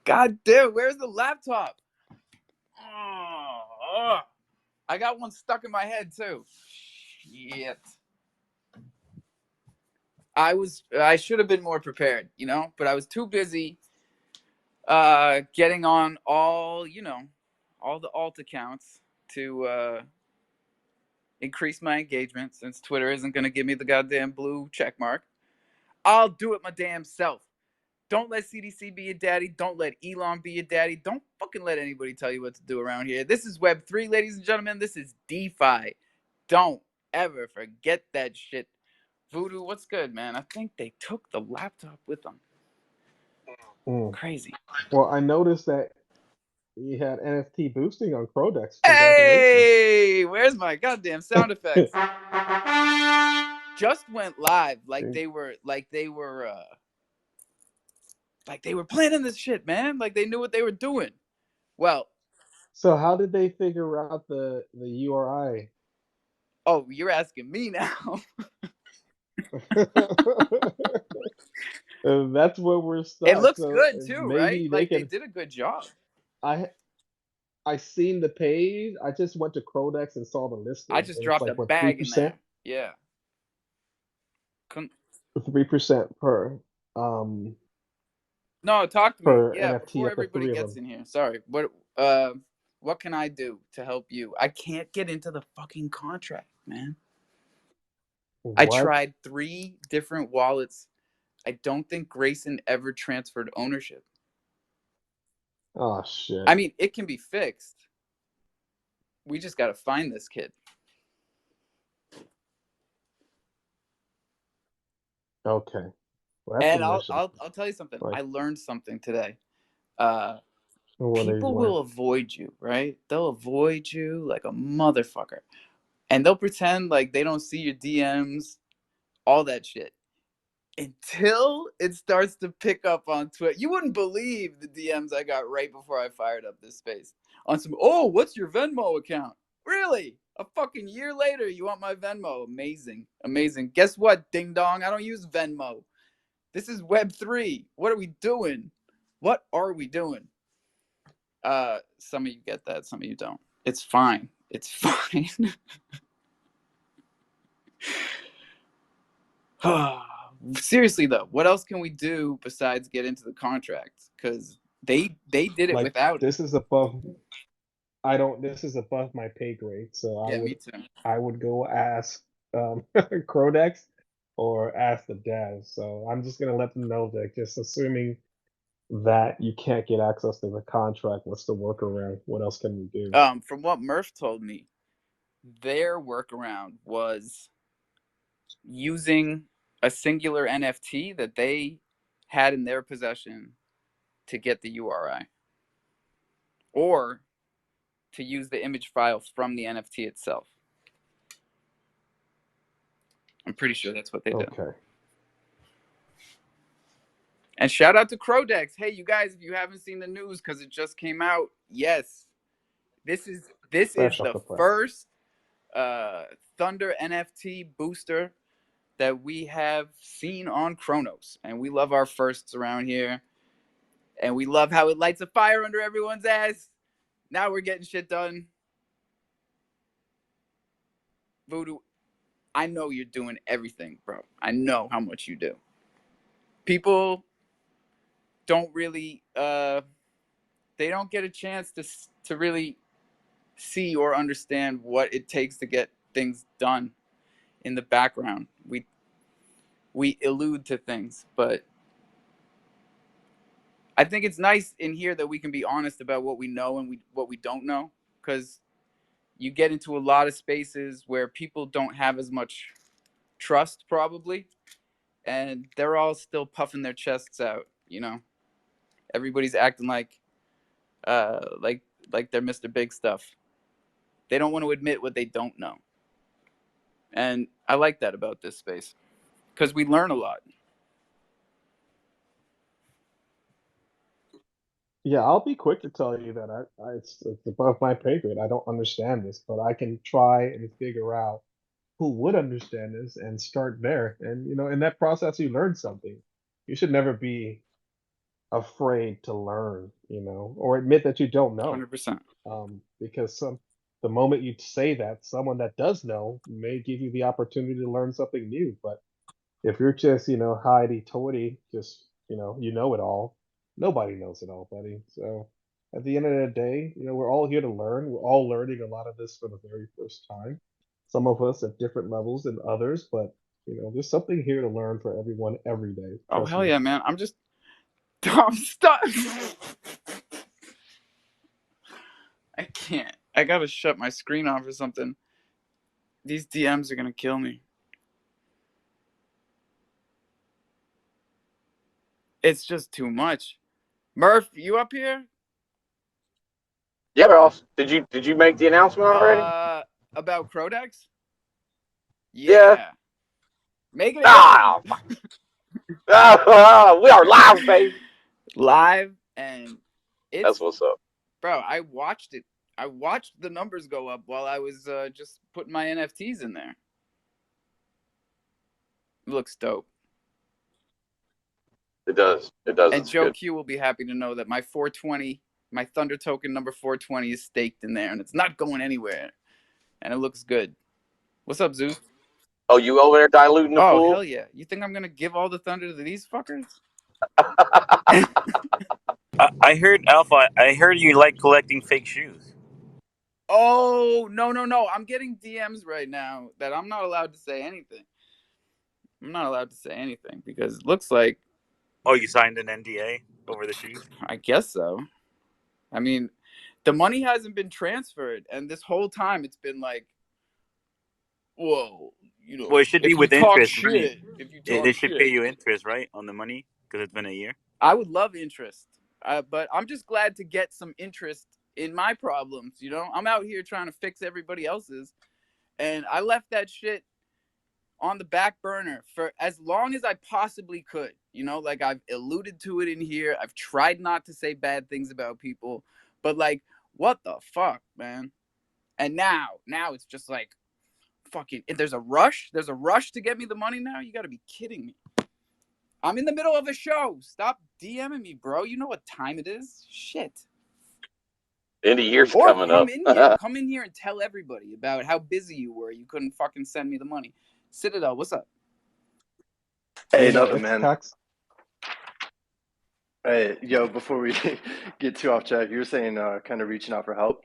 God damn, where's the laptop? Oh, I got one stuck in my head too. Shit. I should have been more prepared, but I was too busy getting on all the alt accounts to increase my engagement since Twitter isn't going to give me the goddamn blue check mark. I'll do it my damn self. Don't let CDC be your daddy. Don't let Elon be your daddy. Don't fucking let anybody tell you what to do around here. This is Web3, ladies and gentlemen. This is DeFi. Don't ever forget that shit. Voodoo, what's good, man? I think they took the laptop with them. Crazy. Well, I noticed that you had NFT boosting on Crodex. Congratulations. Hey, where's my goddamn sound effects? Just went live like they were planning this shit, man. Like they knew what they were doing. Well, So how did they figure out the URI? oh, you're asking me now. That's where we're It stuck. looks So good too, right? maybe they Like they can. did a good job. I I seen the page. I just went to Crodex and saw the I listing, just and it's dropped a like what, three bag in percent, there. Yeah. Couldn't... 3% per um No, talk to me. per Yeah, NFT before up to everybody three of gets them. in here. Sorry. What can I do to help you? I can't get into the fucking contract, man. I What? tried 3 different wallets. I don't think Grayson ever transferred ownership. Oh shit. I mean, it can be fixed. We just got to find this kid. Okay. Well, that's a And mission. I'll tell you something. Like, I learned something today. Uh what they People learn. will avoid you, right? They'll avoid you like a motherfucker. And they'll pretend like they don't see your DMs, all that shit. Until it starts to pick up on Twitter. You wouldn't believe the DMs I got right before I fired up this space. On some, oh, what's your Venmo account? Really? A fucking year later, you want my Venmo? Amazing. Amazing. Guess what, ding dong? I don't use Venmo. This is Web3. What are we doing? What are we doing? Some of you get that, some of you don't. It's fine. It's fine. Seriously though, what else can we do besides get into the contract? Because they did it Like, without it. this is above. I don't. This is above my pay grade. So Yeah, me too. I would go ask Crodex or ask the devs. So I'm just gonna let them know that, just assuming that you can't get access to the contract, what's the workaround? What else can we do? From what Murph told me, their workaround was using a singular NFT that they had in their possession to get the URI, or to use the image file from the NFT itself. I'm pretty sure that's what they did. Okay. And shout out to Crodex. Hey, you guys, if you haven't seen the news because it just came out, yes, this is Fresh off the the press. first Thunder NFT booster that we have seen on Chronos, and we love our firsts around here, and we love how it lights a fire under everyone's ass. Now we're getting shit done. Voodoo, I know you're doing everything, bro. I know how much you do. People don't really they don't get a chance to really see or understand what it takes to get things done in the background. We allude to things, but I think it's nice in here that we can be honest about what we know and what we don't know, because you get into a lot of spaces where people don't have as much trust probably, and they're all still puffing their chests out. Everybody's acting like like they're Mr. Big Stuff. They don't want to admit what they don't know. And I like that about this space because we learn a lot. Yeah, I'll be quick to tell you that it's above my pay grade. I don't understand this, but I can try and figure out who would understand this and start there. And in that process, you learn something. You should never be afraid to learn, or admit that you don't know. 100%. Because the moment you say that, someone that does know may give you the opportunity to learn something new. But if you're just, hidey-toity, just, you know it all, nobody knows it all, buddy. So at the end of the day, we're all here to learn. We're all learning a lot of this for the very first time. Some of us at different levels than others, but there's something here to learn for everyone every day. Oh, Trust hell me. yeah, man. I'm stuck. I can't. I gotta shut my screen off or something. These DMs are gonna kill me. It's just too much. Murph, you up here? Yeah, Ross. Did you make the announcement already? Uh, about Crodex? Yeah. Yeah. Make it again. Ah, we are live, baby. Live, and That's it's, what's up. bro, I watched it. I watched the numbers go up while I was just putting my NFTs in there. It looks dope. It does. It does. And It's Joe good. Q will be happy to know that my 420, my Thunder token number 420 is staked in there and it's not going anywhere. And it looks good. What's up, Zeus? Oh, you over there diluting the Oh, hell pool? yeah. You think I'm going to give all the Thunder to these fuckers? I heard Alpha. I heard you like collecting fake shoes. Oh, no, no, no. I'm getting DMs right now that I'm not allowed to say anything. I'm not allowed to say anything because it looks like, Oh, you signed an NDA over the shoes? I guess so. I mean, the money hasn't been transferred. And this whole time it's been like, whoa, Well, it should be if you with talk interest, right? shit, if you They talk they should pay shit. you interest, right, on the money because it's been a year. I would love interest, but I'm just glad to get some interest in my problems. I'm out here trying to fix everybody else's, and I left that shit on the back burner for as long as I possibly could. Like I've alluded to it in here. I've tried not to say bad things about people, but like, what the fuck, man? And now it's just like, fucking. If there's a rush to get me the money now. You got to be kidding me. I'm in the middle of a show. Stop DMing me, bro. You know what time it is? Shit. End of year's Or coming come up. in here. Come in here and tell everybody about how busy you were. You couldn't fucking send me the money. Citadel, what's up? Hey, Hey, nothing, it's man. tax. Hey, yo, before we get too off track, you were saying kind of reaching out for help.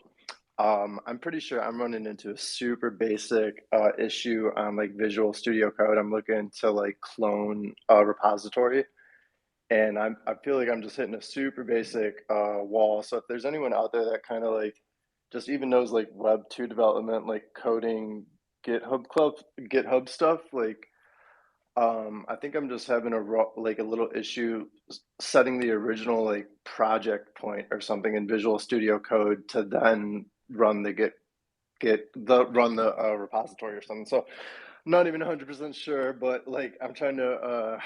I'm pretty sure I'm running into a super basic issue on like Visual Studio Code. I'm looking to like clone a repository, and I feel like I'm just hitting a super basic wall. So if there's anyone out there that kind of like just even knows like Web 2 development, like coding, GitHub stuff, like I think I'm just having like a little issue setting the original like project point or something in Visual Studio Code to then run the run the repository or something. So I'm not even 100% sure, but like I'm trying to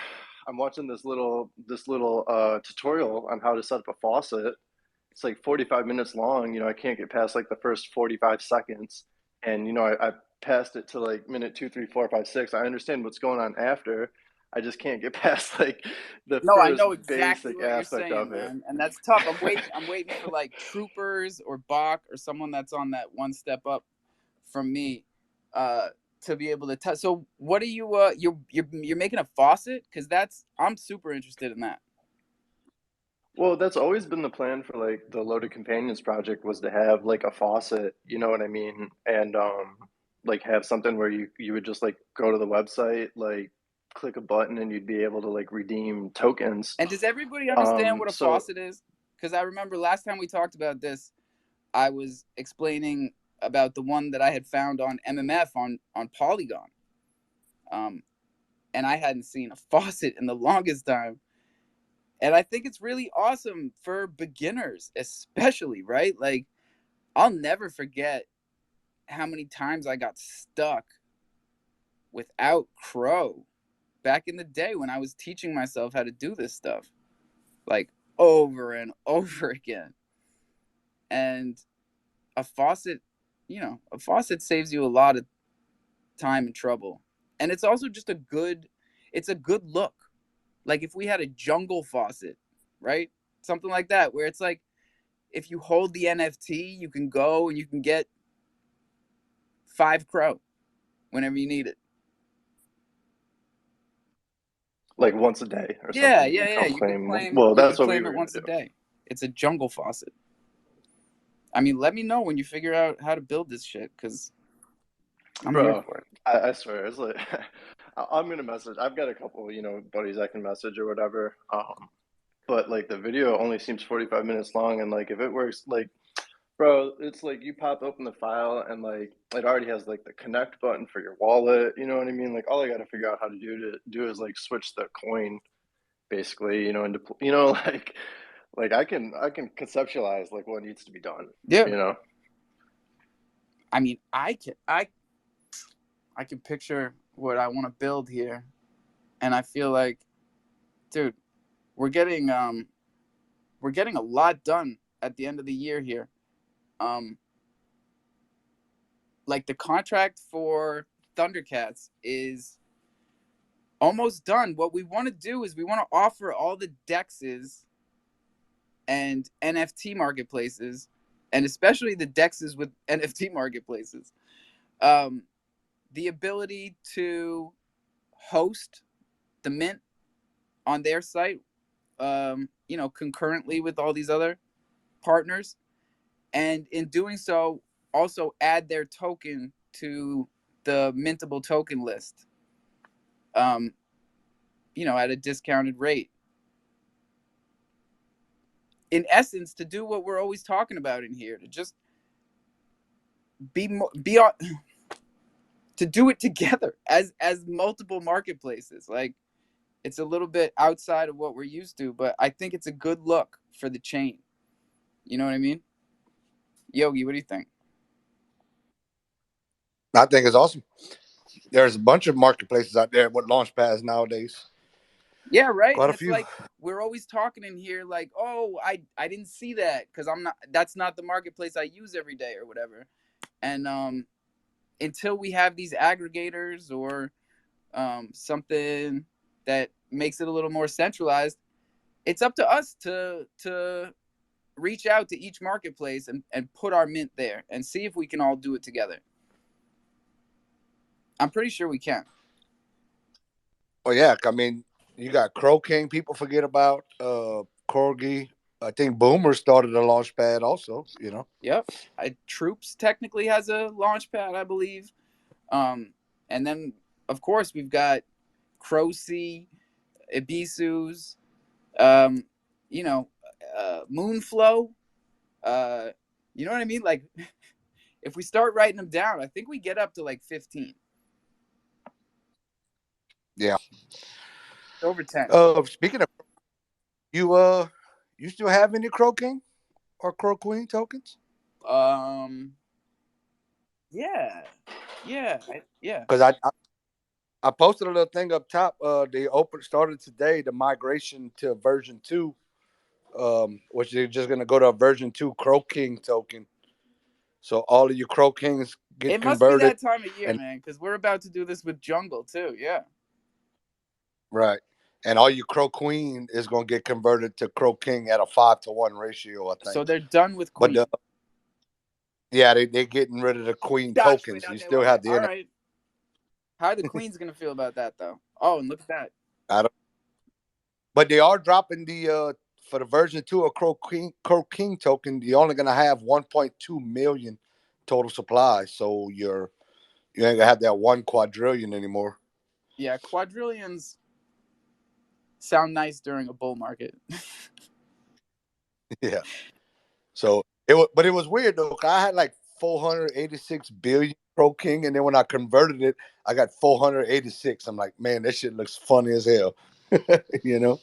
I'm watching this little tutorial on how to set up a faucet. It's like 45 minutes long. I can't get past like the first 45 seconds. And, I passed it to like minute two, three, four, five, six. I understand what's going on after. I just can't get past like the No, I first know exactly basic what you're aspect saying, of it. man. And that's tough. I'm waiting for like Troopers or Bach or someone that's on that one step up from me uh to be able to tell. So what are you you're making a faucet? Because I'm super interested in that. Well, that's always been the plan for like the Loaded Companions project was to have like a faucet, you know what I mean? And like have something where you would just like go to the website, like click a button and you'd be able to like redeem tokens. And does everybody understand what a So faucet is? Because I remember last time we talked about this, I was explaining about the one that I had found on MMF on Polygon, um, and I hadn't seen a faucet in the longest time. And I think it's really awesome for beginners, especially, right? Like, I'll never forget how many times I got stuck without Crow back in the day when I was teaching myself how to do this stuff, like over and over again. And a faucet, a faucet saves you a lot of time and trouble. And it's also just it's a good look. Like if we had a jungle faucet, right? Something like that, where it's like if you hold the NFT, you can go and you can get 5 Crow whenever you need it. Like once a day or Yeah, something. You yeah, can yeah. come You could claim. claim Well, you could that's what we claim were it gonna once a do. day. It's a jungle faucet. I mean, let me know when you figure out how to build this shit, because I'm here Bro, for it. I swear, it's like I'm gonna message. I've got a couple, buddies I can message or whatever. But like the video only seems 45 minutes long, and like if it works, like, bro, it's like you pop open the file and like it already has like the connect button for your wallet. You know what I mean? Like all I got to figure out how to do is like switch the coin, basically, and like I can conceptualize like what needs to be done. Yeah. You know. I mean, I can picture what I want to build here, and I feel like, dude, we're getting a lot done at the end of the year here. Um, like the contract for Thundercats is almost done. What we want to do is we want to offer all the dexes and NFT marketplaces, and especially the dexes with NFT marketplaces, um, the ability to host the mint on their site, concurrently with all these other partners, and in doing so, also add their token to the mintable token list, um, at a discounted rate. In essence, to do what we're always talking about in here, to just be on, to do it together as multiple marketplaces. Like it's a little bit outside of what we're used to, but I think it's a good look for the chain. You know what I mean? Yogi, what do you think? I think it's awesome. There's a bunch of marketplaces out there with launch pads nowadays. Yeah, right. Quite And a it's few. like we're always talking in here like, oh, I didn't see that because that's not the marketplace I use every day or whatever. And until we have these aggregators or something that makes it a little more centralized, it's up to us to reach out to each marketplace and put our mint there and see if we can all do it together. I'm pretty sure we can. Well, yeah. I mean, you got Crow King. People forget about Corgi. I think Boomer started a launch pad also. Yep. Troops technically has a launch pad, I believe. And then, of course, we've got Crocy, Ibisu's, um, Moonflow. You know what I mean? Like, if we start writing them down, I think we get up to like 15. Yeah. Over 10. Speaking of you still have any Crow King or Crow Queen tokens? Um, yeah. Yeah. Yeah. Because I posted a little thing up top. They started today the migration to version 2, which they're just gonna go to a version 2 Crow King token. So all of you Crow Kings get It must be converted, that time of year, and man, because we're about to do this with Jungle, too. Yeah. right, and all you Crow Queen is gonna get converted to Crow King at a 5-to-1 ratio, I think. So they're done with But Queen. yeah, they're getting rid of the Queen Gotcha. tokens. You Okay, still okay. have the All right. How are the Queens going to feel about that, though? Oh, and look at that. I don't, but they are dropping the for the version 2 of Crow King token. You're only gonna have 1.2 million total supply, so you ain't gonna have that 1 quadrillion anymore. Yeah, quadrillions sound nice during a bull market. Yeah. So but it was weird though. I had like 486 billion Crow King, and then when I converted it, I got 486. I'm like, man, that shit looks funny as hell. you know.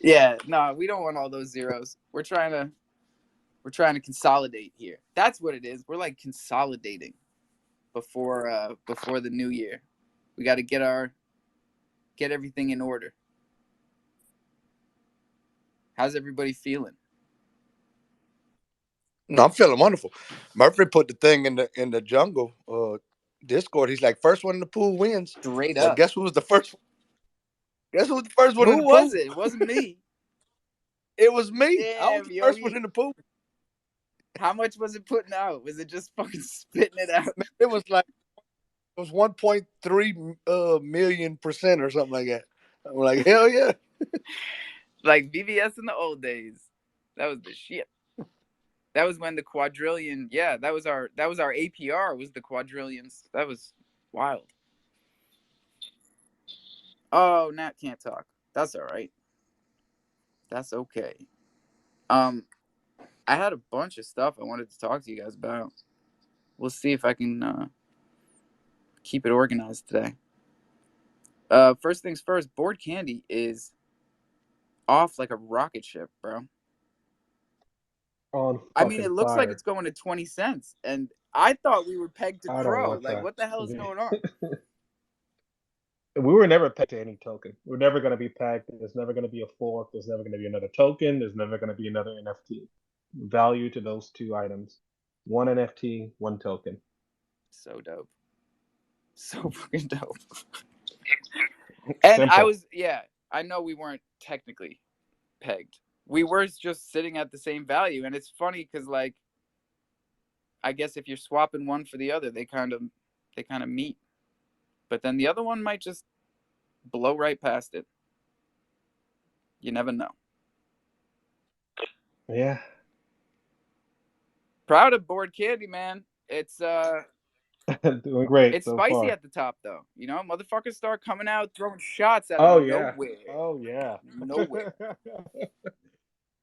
Yeah, no, we don't want all those zeros. We're trying to consolidate here. That's what it is. We're like consolidating before the new year. We got to get everything in order. How's everybody feeling? No, I'm feeling wonderful. Murphy put the thing in the jungle Discord. He's like, first one in the pool wins. Straight Well, up. guess who was the first? Guess who was the first one in Who the was pool? it? It wasn't me. It was me. I was Damn, the yo, first one in the pool. how much was it putting out? Was it just fucking spitting it out? Man, it was 1.3 million% or something like that. I'm like, hell yeah. Like VVS in the old days. That was the shit. That was when the quadrillion. Yeah, that was our APR. Was the quadrillions. That was wild. Oh, Nat can't talk. That's all right. That's okay. I had a bunch of stuff I wanted to talk to you guys about. We'll see if I can keep it organized today. First things first, Board Candy is off like a rocket ship, bro. On I mean, fucking it looks like fire. it's going to 20 cents, and I thought we were pegged to I don't Crow. want Like, that. what the hell is going on? We were never pegged to any token. We're never going to be pegged. There's never going to be a fork. There's never going to be another token. There's never going to be another NFT. Value to those two items. One NFT, one token. So dope. So fucking dope. And Simple. I know we weren't technically pegged. We were just sitting at the same value, and it's funny because, like, I guess if you're swapping one for the other, they kind of meet. But then the other one might just blow right past it. You never know. Yeah. Proud of Board Candy, man. It's Doing great it's so spicy far. at the top though. You know, motherfuckers start coming out throwing shots out of Oh yeah. nowhere. Oh yeah. Nowhere.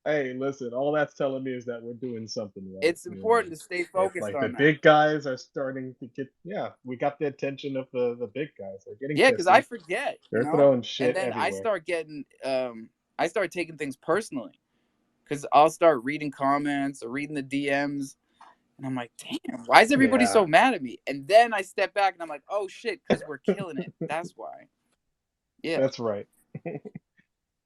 Hey, listen, all that's telling me is that we're doing something right. It's important to stay It's focused like the on that. big guys are starting to get, yeah, we got the attention of the big guys. They're getting Yeah, because I pissy. forget, you They're know? throwing And shit then I everywhere. start getting I start taking things personally. Cause I'll start reading comments or reading the DMs. And I'm like, damn, why is everybody Yeah. so mad at me? And then I step back and I'm like, oh shit, because we're killing it. That's why. Yeah. That's right.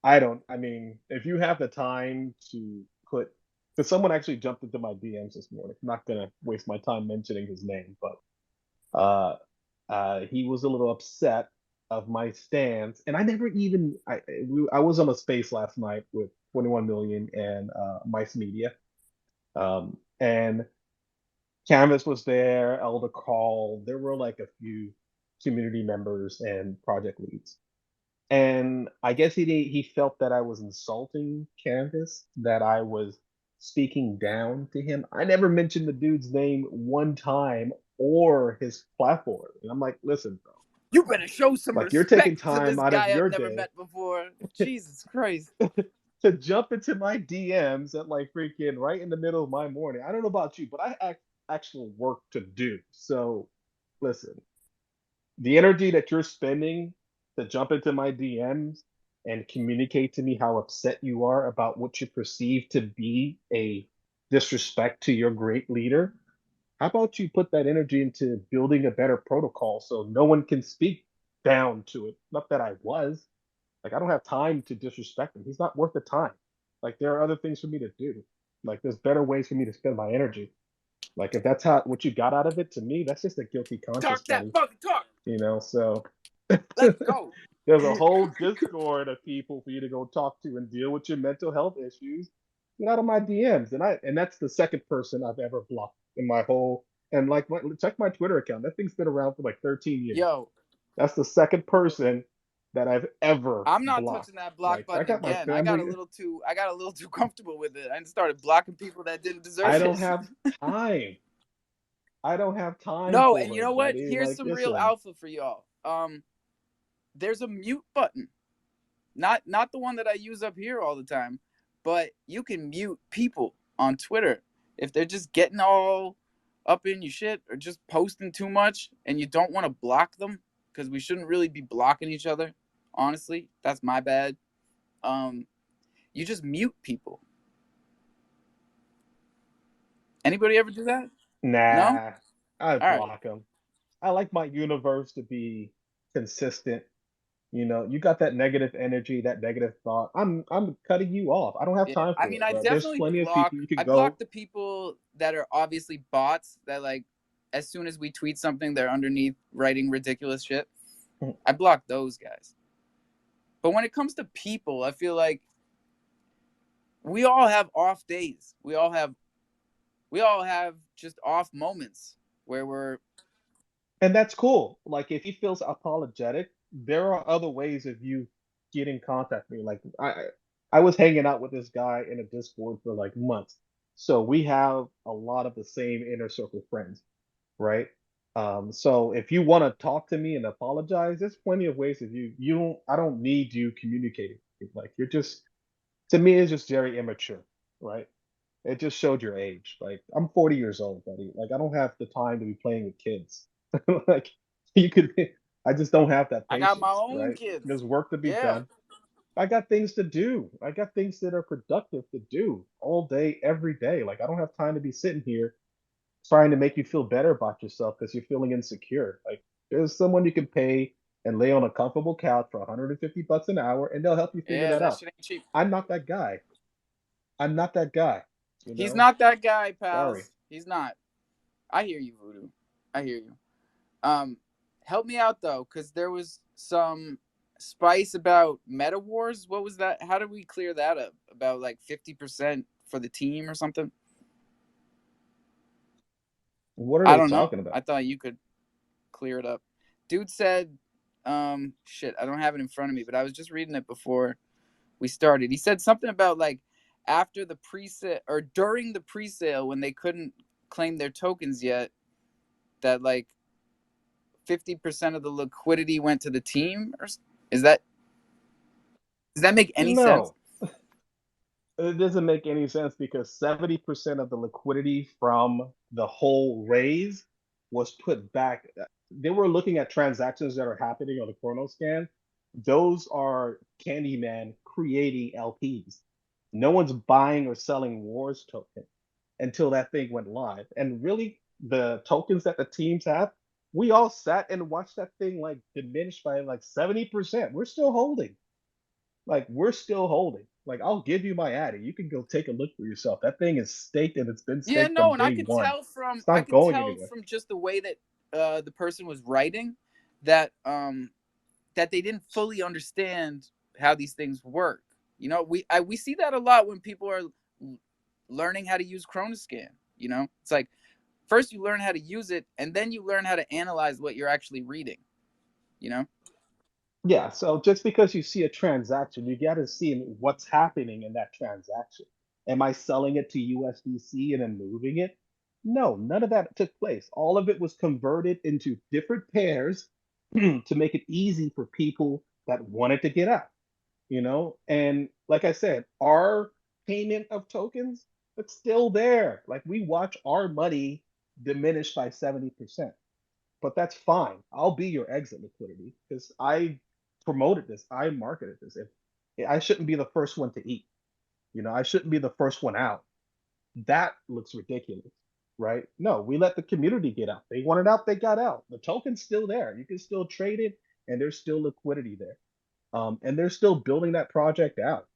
I mean, if you have the time to put, because someone actually jumped into my DMs this morning. I'm not gonna waste my time mentioning his name, but uh, he was a little upset of my stance, and I never even I was on a space last night with 21 Million and Mice Media, and Canvas was there, Elder Call. There were like a few community members and project leads. And I guess he felt that I was insulting Canvas, that I was speaking down to him. I never mentioned the dude's name one time or his platform. And I'm like, listen, bro, You better show some like you're taking respect to time this out of guy I've your never day met before. Jesus Christ. to jump into my DMs at like freaking right in the middle of my morning. I don't know about you, but I actual work to do. So listen, the energy that you're spending to jump into my DMs and communicate to me how upset you are about what you perceive to be a disrespect to your great leader, how about you put that energy into building a better protocol so no one can speak down to it? Not that I was. Like, I don't have time to disrespect him. He's not worth the time. Like, there are other things for me to do. Like, there's better ways for me to spend my energy. Like, if that's how what you got out of it, to me, that's just a guilty conscience, Talk that buddy. fucking talk. So Let's go. there's a whole Discord of people for you to go talk to and deal with your mental health issues. Get out of my DMs, and that's the second person I've ever blocked in my whole. And like, check my Twitter account. That thing's been around for like 13 years. Yo, That's the second person that I've ever I'm not blocked. touching that block Like, I button got my again. I got a family. little too comfortable with it. I started blocking people that didn't deserve I don't it. have time. I don't have time No, and for you it, know what? buddy. Here's Like, some real listen. alpha for y'all. There's a mute button. Not the one that I use up here all the time, but you can mute people on Twitter if they're just getting all up in your shit or just posting too much and you don't want to block them because we shouldn't really be blocking each other. Honestly, that's my bad. you just mute people. Anybody ever do that? No? Nah, I All right. block them. I like my universe to be consistent. You got that negative energy, that negative thought. I'm cutting you off. I don't have Yeah. time I for mean, it, bro. There's plenty of people you I could block go. the people that are obviously bots that like as soon as we tweet something, they're underneath writing ridiculous shit. I block those guys. But when it comes to people, I feel like we all have off days. We all have just off moments where we're And that's cool. Like if he feels apologetic, there are other ways of you getting contact with me. Like I was hanging out with this guy in a Discord for like months. So we have a lot of the same inner circle friends, right? So if you want to talk to me and apologize, there's plenty of ways of you don't I don't need you communicating. Like you're just to me it's just very immature, right? It just showed your age. Like I'm 40 years old, buddy. Like I don't have the time to be playing with kids. Like you could I just don't have that I got my patience, own right? kids. There's work to be Yeah. done. I got things to do. I got things that are productive to do all day, every day. Like I don't have time to be sitting here trying to make you feel better about yourself because you're feeling insecure. Like there's someone you can pay and lay on a comfortable couch for 150 bucks an hour and they'll help you figure Yeah, that that out. shit ain't cheap. I'm not that guy. I'm not that guy, He's not that guy, Sorry. pals. He's not. I hear you, Voodoo. I hear you. Help me out though, because there was some spice about Meta Wars. What was that? How did we clear that up? About like 50% for the team or something? What are I they don't know. talking about? I thought you could clear it up. Dude said, shit, I don't have it in front of me, but I was just reading it before we started. He said something about like after the pre-sale or during the pre-sale when they couldn't claim their tokens yet, that like 50% of the liquidity went to the team. Or is that does that make any sense? No, it doesn't make any sense because 70% of the liquidity from the whole raise was put back. They were looking at transactions that are happening on the Chrono scan. Those are Candyman creating LPs. No one's buying or selling Wars token until that thing went live. And really, the tokens that the teams have, we all sat and watched that thing like diminish by like 70%. We're still holding. Like we're still holding. Like I'll give you my addy. You can go take a look for yourself. That thing is staked and it's been Yeah, staked no, from and I day could one. tell from It's not going anywhere. just the way that the person was writing that that they didn't fully understand how these things work. You know, we see that a lot when people are learning how to use Chronoscan. You know, it's like first you learn how to use it, and then you learn how to analyze what you're actually reading. You know? Yeah, so just because you see a transaction, you got to see what's happening in that transaction. Am I selling it to USDC and then moving it? No, none of that took place. All of it was converted into different pairs to make it easy for people that wanted to get out, And like I said, our payment of tokens, it's still there. Like we watch our money diminish by 70%. But that's fine. I'll be your exit liquidity because I promoted this. I marketed this. If I shouldn't be the first one to eat, I shouldn't be the first one out. That looks ridiculous, right? No, we let the community get out. They wanted out, they got out. The token's still there. You can still trade it, and there's still liquidity there. And they're still building that project out.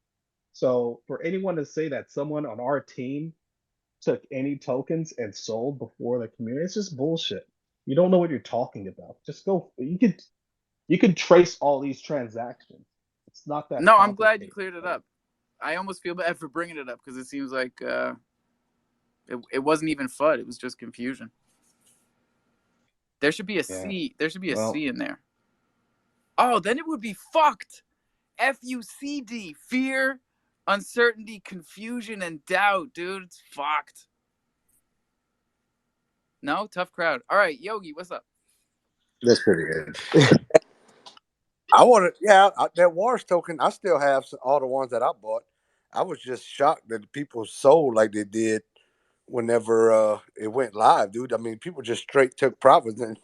So for anyone to say that someone on our team took any tokens and sold before the community, it's just bullshit. You don't know what you're talking about. Just go. You can trace all these transactions. It's not that No, I'm glad you complicated. cleared it up. I almost feel bad for bringing it up because it seems like it wasn't even FUD. It was just confusion. There should be a Yeah. C. There should be a Well, C in there. Oh, then it would be fucked. FUCD. Fear, uncertainty, confusion, and doubt, dude. It's fucked. No? Tough crowd. All right, Yogi, what's up? That's pretty good. I want to, that Wars token, I still have all the ones that I bought. I was just shocked that people sold like they did whenever it went live, dude. I mean, people just straight took profits and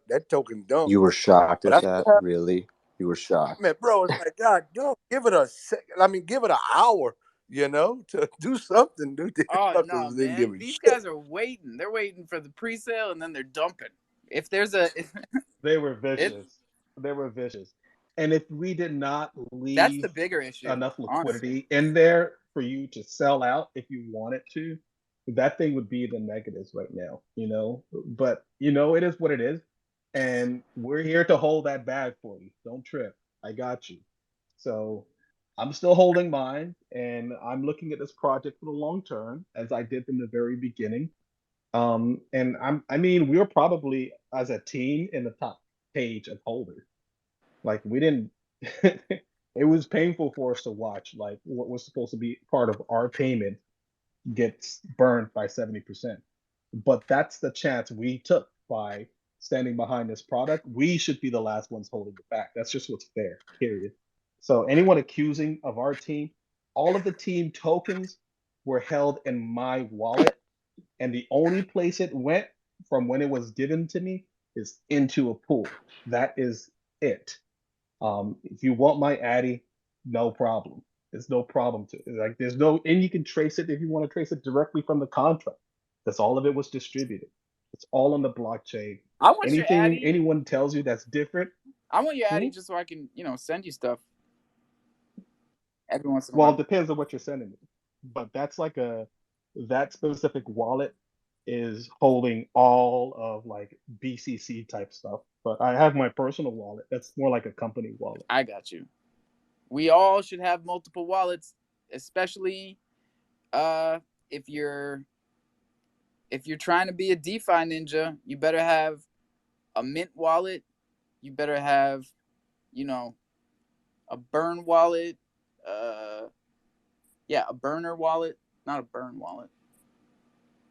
that token dumped. You were shocked But at I that? still have, Really? You were shocked. Man, bro, it's like, God, give it a second. I mean, give it an hour, to do something, dude. These Oh no, fuckers didn't give man! a These shit. guys are waiting. They're waiting for the pre-sale, and then they're dumping. If there's a, They were it vicious. They were vicious. And if we did not that's leave the bigger issue, enough honestly. liquidity in there for you to sell out if you wanted to, that thing would be the negatives right now. But it is what it is. And we're here to hold that bag for you. Don't trip. I got you. So I'm still holding mine and I'm looking at this project for the long term, as I did from the very beginning. And I mean, we're probably as a team in the top page of holders. Like we didn't it was painful for us to watch like what was supposed to be part of our payment gets burned by 70%. But that's the chance we took by standing behind this product. We should be the last ones holding it back. That's just what's fair, period. So anyone accusing of our team, all of the team tokens were held in my wallet, and the only place it went from when it was given to me is into a pool. That is it. If you want my Addy, no problem. There's no problem to like. There's no, and you can trace it if you want to trace it directly from the contract. That's all of it was distributed. It's all on the blockchain. I want your Anything Addy. anyone tells you that's different, I want your hmm? Addy just so I can, send you stuff every once in a Well, it while. depends on what you're sending me. But that specific wallet is holding all of like BCC type stuff. But I have my personal wallet. That's more like a company wallet. I got you. We all should have multiple wallets, especially if you're trying to be a DeFi ninja. You better have a mint wallet. You better have, a burn wallet. Yeah, a burner wallet, not a burn wallet.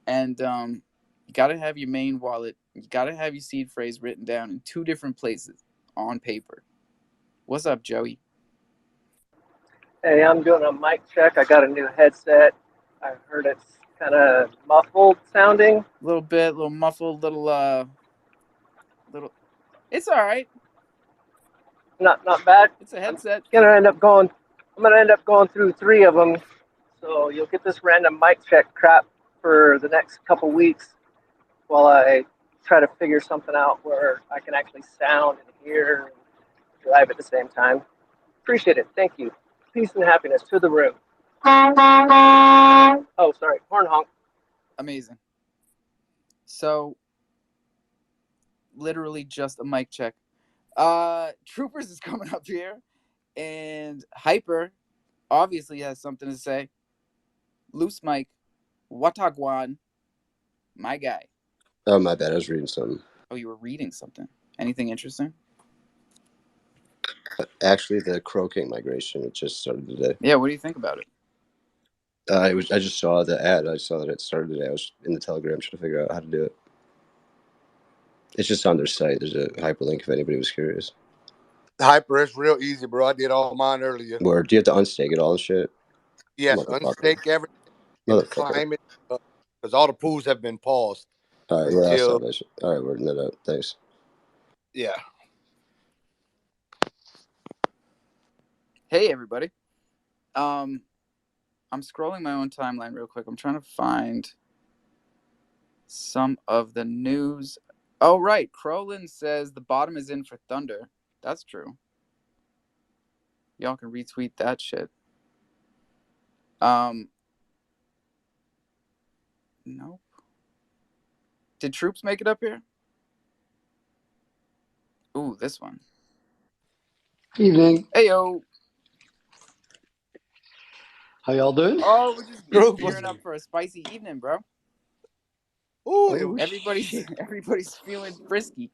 And you gotta have your main wallet. You gotta have your seed phrase written down in two different places on paper. What's up, Joey? Hey, I'm doing a mic check. I got a new headset. I heard it's kind of muffled sounding. A little bit, little muffled, little. It's all right. Not bad. It's a headset. I'm gonna end up going through 3 of them. So you'll get this random mic check crap for the next couple weeks while I try to figure something out where I can actually sound and hear and drive at the same time. Appreciate it. Thank you. Peace and happiness to the room. Oh, sorry. Horn honk. Amazing. So, literally just a mic check. Troopers is coming up here, and Hyper obviously has something to say. Loose Mike, Watagwan, my guy. Oh, my bad. I was reading something. Oh, you were reading something. Anything interesting? Actually, the Crow King migration, it just started today. Yeah, what do you think about it? I just saw the ad. I saw that it started today. I was in the Telegram trying to figure out how to do it. It's just on their site. There's a hyperlink if anybody was curious. Hyper is real easy, bro. I did all mine earlier. Where do you have to unstake it all and shit? Yes, unstake everything and claim it because all the pools have been paused. All right, yeah, I saw that shit. All right, working that out. Thanks. Yeah. Hey, everybody. I'm scrolling my own timeline real quick. I'm trying to find some of the news. Oh, right. Crowlin says the bottom is in for Thunder. That's true. Y'all can retweet that shit. Nope. Did Troops make it up here? Ooh, this one. Evening. Hey, yo. How y'all doing? Oh, we're just gearing up for a spicy evening, bro. Ooh, everybody's feeling frisky.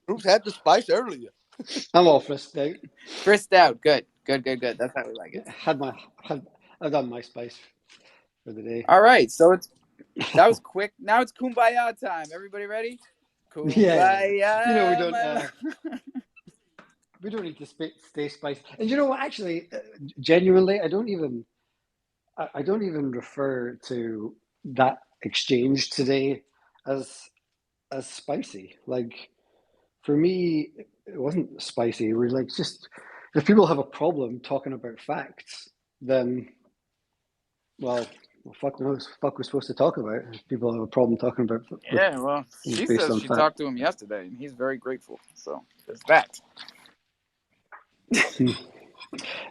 Troops had the spice earlier. I'm all frisked out. Frisked out. Good. That's how we like it. I've done my spice for the day. All right, so that was quick. Now it's kumbaya time. Everybody ready? Kumbaya. Yeah. We don't need to stay spiced. And you know what? Actually, genuinely, I don't even refer to that exchange today as spicy. Like, for me, it wasn't spicy. We're like, just if people have a problem talking about facts, then well, fuck knows. Fuck we're supposed to talk about. If people have a problem talking about with Yeah, well, things she based says on she fact. talked to him yesterday, and he's very grateful. So there's that.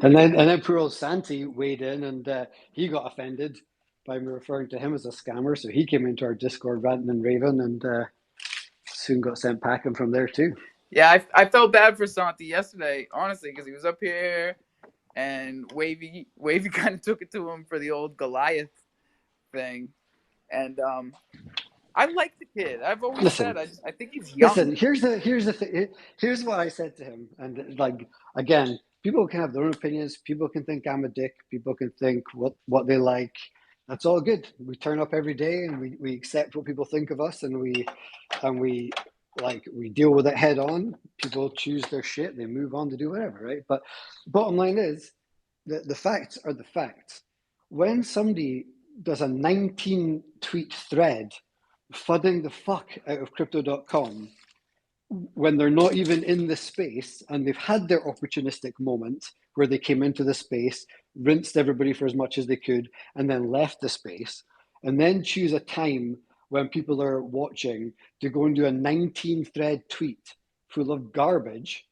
And then poor old Santi weighed in, and he got offended by me referring to him as a scammer. So he came into our Discord ranting and raving, and soon got sent packing from there too. Yeah, I felt bad for Santi yesterday, honestly, because he was up here, and Wavy kind of took it to him for the old Goliath thing, and I like the kid. I've always said Listen, I think he's young. listen. Here's the thing. Here's what I said to him, and like again, people can have their own opinions. People can think I'm a dick. People can think what they like. That's all good. We turn up every day, and we accept what people think of us, and we we deal with it head on. People choose their shit. They move on to do whatever, right? But bottom line is, the facts are the facts. When somebody does a 19 tweet thread fudding the fuck out of crypto.com when they're not even in the space and they've had their opportunistic moment where they came into the space, rinsed everybody for as much as they could, and then left the space, and then choose a time when people are watching to go and do a 19 thread tweet full of garbage.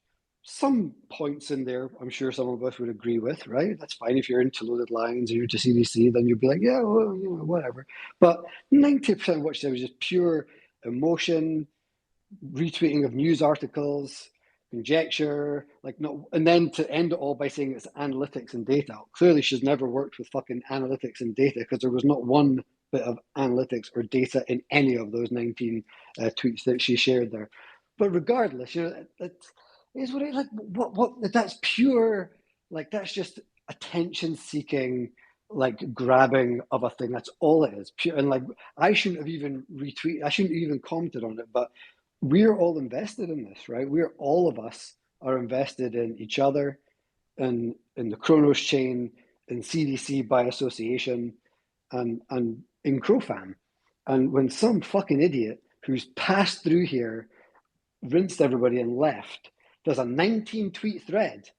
Some points in there, I'm sure some of us would agree with, right? That's fine. If you're into loaded lines or you're into CDC, then you'd be like, yeah, well, whatever. But 90% of what she said was just pure emotion, retweeting of news articles, conjecture, like no, and then to end it all by saying it's analytics and data. Clearly, she's never worked with fucking analytics and data because there was not one bit of analytics or data in any of those 19 tweets that she shared there. But regardless, that is what it like. What that's pure, like that's just attention seeking, like grabbing of a thing. That's all it is. Pure, and like I shouldn't have even retweeted. I shouldn't have even commented on it, but we're all invested in this, right? We're all of us are invested in each other and in the Kronos chain, in CDC by association, and in crofam. And when some fucking idiot who's passed through here, rinsed everybody and left, does a 19 tweet thread,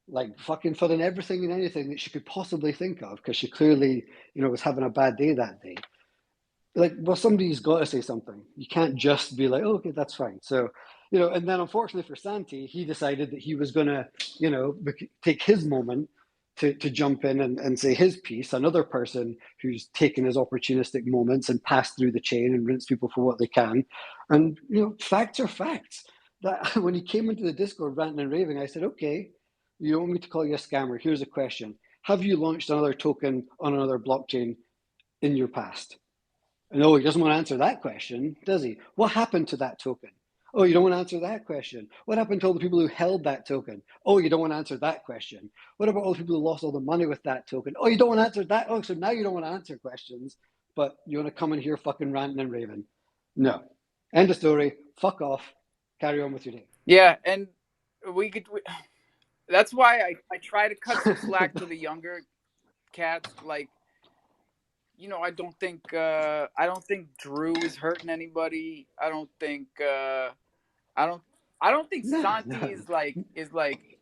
like fucking filling everything and anything that she could possibly think of, because she clearly, was having a bad day that day, like, well, somebody's got to say something. You can't just be like, oh, okay, that's fine. So, and then unfortunately for Santi, he decided that he was going to, take his moment to jump in and say his piece. Another person who's taken his opportunistic moments and passed through the chain and rinsed people for what they can. And, facts are facts. That when he came into the Discord ranting and raving, I said, okay, you don't want me to call you a scammer. Here's a question. Have you launched another token on another blockchain in your past? No, he doesn't want to answer that question, does he? What happened to that token? Oh, you don't want to answer that question. What happened to all the people who held that token? Oh, you don't want to answer that question. What about all the people who lost all the money with that token? Oh, you don't want to answer that. Oh, so now you don't want to answer questions, but you want to come in here fucking ranting and raving. No. End of story. Fuck off. Carry on with your day. Yeah, and that's why I try to cut some slack to the younger cats. Like, I don't think Drew is hurting anybody. I don't think Santi No. is like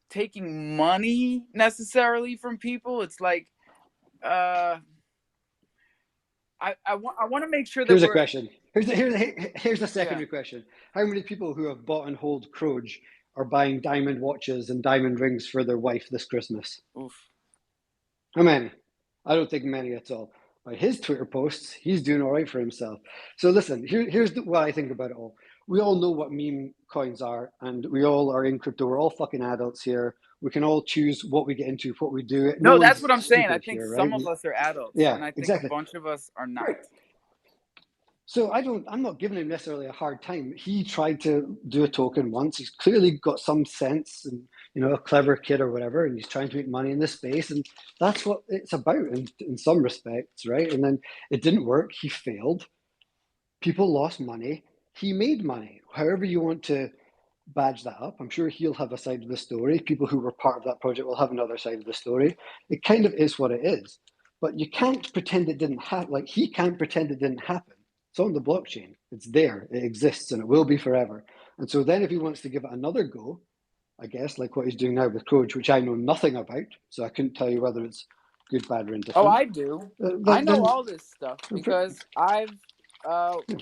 taking money necessarily from people. It's like I want to make sure that Here's a we're question. Here's the yeah. secondary question. How many people who have bought and hold Croj are buying diamond watches and diamond rings for their wife this Christmas? Oof. How many? I don't think many at all. By his Twitter posts, he's doing all right for himself. So listen, here's what I think about it all. We all know what meme coins are, and we all are in crypto. We're all fucking adults here. We can all choose what we get into, what we do. No No, that's one's what I'm saying. I stupid think here, right? some of us are adults, Yeah, and I think a exactly. bunch of us are not. Right. So I'm not giving him necessarily a hard time. He tried to do a token once. He's clearly got some sense and, a clever kid or whatever, and he's trying to make money in this space. And that's what it's about in some respects, right? And then it didn't work. He failed. People lost money. He made money. However you want to badge that up, I'm sure he'll have a side of the story. People who were part of that project will have another side of the story. It kind of is what it is. But you can't pretend it didn't happen. Like, he can't pretend it didn't happen. It's on the blockchain. It's there. It exists, and it will be forever. And so then if he wants to give it another go, I guess, like what he's doing now with Croge, which I know nothing about, so I couldn't tell you whether it's good, bad, or Oh, indifferent. I do. I know all this stuff because I've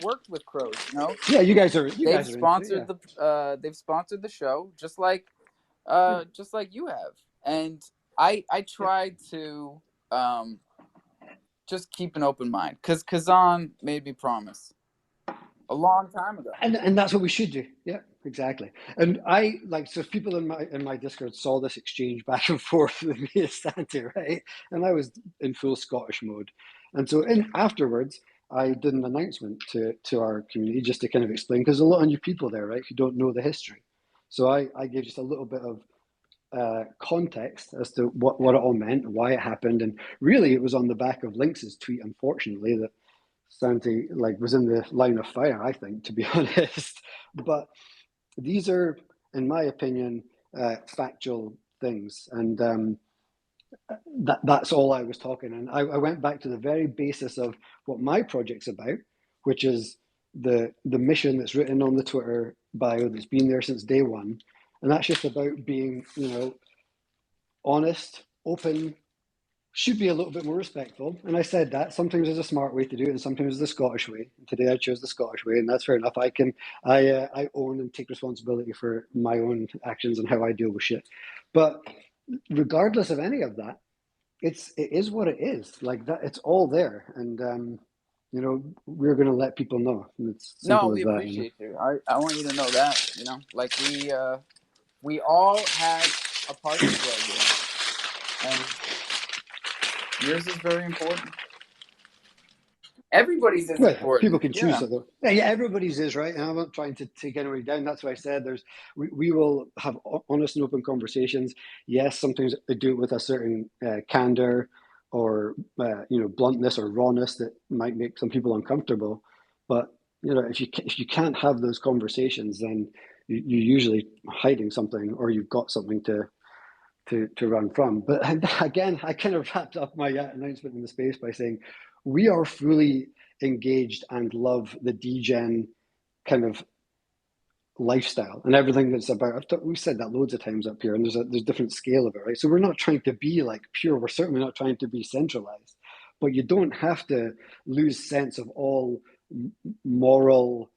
worked with crows. You know, yeah, you guys are into it, they've sponsored the show just like you have, and I tried to just keep an open mind because Kazan made me promise a long time ago. And that's what we should do. Yeah, exactly. And I like, so if people in my Discord saw this exchange back and forth with me and Santi, right? And I was in full Scottish mode. And so afterwards, I did an announcement to our community just to kind of explain, because there's a lot of new people there, right, who don't know the history. So I gave just a little bit of context as to what it all meant, why it happened, and really it was on the back of Lynx's tweet, unfortunately, that Santi like was in the line of fire, I think, to be honest. But these are, in my opinion, factual things, and that's all I was talking. And I went back to the very basis of what my project's about, which is the mission that's written on the Twitter bio that's been there since day one, and that's just about being, honest, open, should be a little bit more respectful. And I said that sometimes there's a smart way to do it, and sometimes there's the Scottish way. And today I chose the Scottish way, and that's fair enough. I own and take responsibility for my own actions and how I deal with shit. But regardless of any of that, it is what it is. Like that, it's all there, and we're going to let people know. And it's No, simple as we that. appreciate you. I want you to know that, like we all have a part to play here, and yours is very important. Everybody's is Well, people important. can choose it though. Yeah, everybody's is right, and I'm not trying to take anybody down. That's why I said we will have honest and open conversations. Yes, sometimes I do it with a certain candor or bluntness or rawness that might make some people uncomfortable. But if you can't have those conversations, then you're usually hiding something, or you've got something to run from. But again, I kind of wrapped up my announcement in the space by saying we are fully engaged and love the degen kind of lifestyle and everything that's about. We've said that loads of times up here, and there's different scale of it, right? So we're not trying to be like pure. We're certainly not trying to be centralized, but you don't have to lose sense of all moral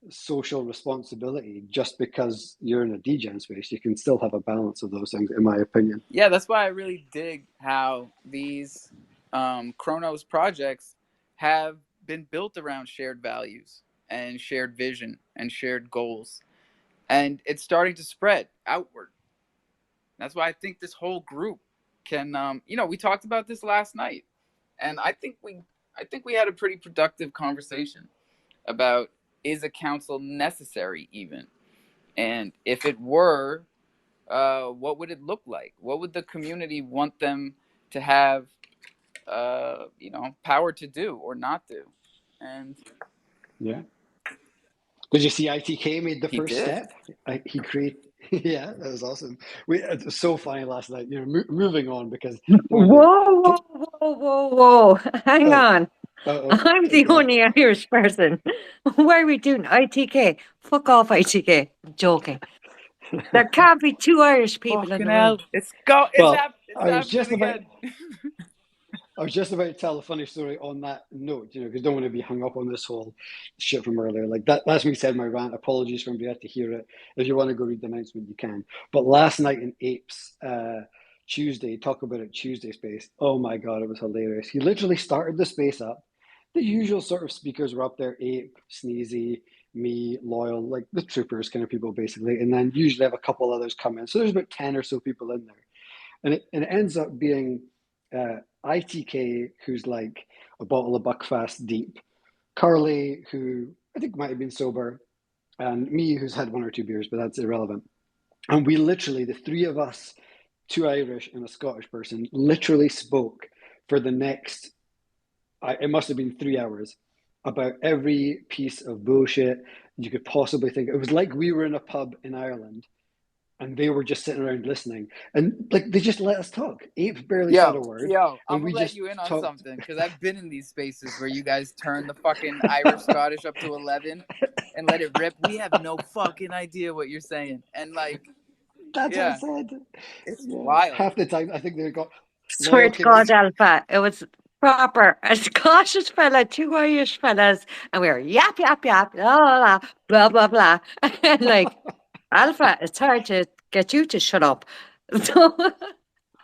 social responsibility just because you're in a degen space. You can still have a balance of those things, in my opinion. Yeah, that's why I really dig how these Chronos projects have been built around shared values and shared vision and shared goals, and it's starting to spread outward. That's why I think this whole group can, we talked about this last night, and I think we had a pretty productive conversation about, is a council necessary even, and if it were, what would it look like? What would the community want them to have, power to do or not do? And Yeah. Did you see ITK made the he first did. step? He created. Yeah, that was awesome. It was so funny last night. Moving on because apparently. Whoa, whoa, whoa, whoa, whoa. Hang Oh, on. I'm the go on. only Irish person. Why are we doing ITK? Fuck off, ITK. I'm joking. There can't be two Irish people in Fucking the room. hell! It's Well, I was happening just about. again. I was just about to tell a funny story on that note, because I don't want to be hung up on this whole shit from earlier. Like that's me said my rant. Apologies for anybody to hear it. If you want to go read the announcement, you can. But last night in Apes Tuesday, talk about it Tuesday space. Oh my god, it was hilarious. He literally started the space up. The usual sort of speakers were up there: Ape, Sneezy, me, Loyal, like the troopers kind of people basically. And then usually have a couple others come in. So there's about 10 or so people in there, and it ends up being ITK, who's like a bottle of Buckfast deep, Carly, who I think might have been sober, and me, who's had one or two beers, but that's irrelevant. And we literally, the three of us, two Irish and a Scottish person, literally spoke for the next, it must have been 3 hours, about every piece of bullshit you could possibly think. It was like we were in a pub in Ireland and they were just sitting around listening, and like they just let us talk. Ape barely said a word, Yo, I'm and gonna we let just you in on talked. something because I've been in these spaces where you guys turn the fucking Irish Scottish up to 11 and let it rip. We have no fucking idea what you're saying, and like, That's what I yeah, said. it's Yeah, wild. half the time I think they got Swear Loyal to came in. God, Alpha, it was proper. A Scottish fella, two Irish fellas, and we were yap, yap, yap, blah, blah, blah, blah, blah. And like, Alpha, it's hard to get you to shut up. So,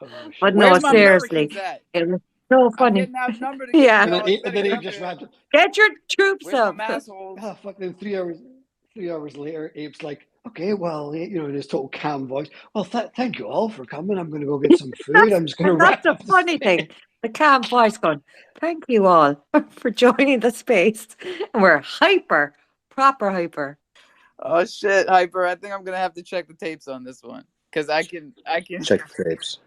Oh but shit! no, Where's my seriously, Americans at? it was so I'm funny. getting outnumbered again, Yeah. y'all. You And better then get Abe up just here. ran. Get your troops Where's my up. massholes? Oh fuck! Then 3 hours later, Abe's like, "Okay, well, you know, in his total calm voice, well, thank you all for coming. I'm going to go get some food. I'm just going to And that's wrap the up the funny space." thing. The calm voice going, thank you all for joining the space. And we're hyper, proper hyper. Oh shit, Hyper. I think I'm gonna have to check the tapes on this one because I can Check the tapes.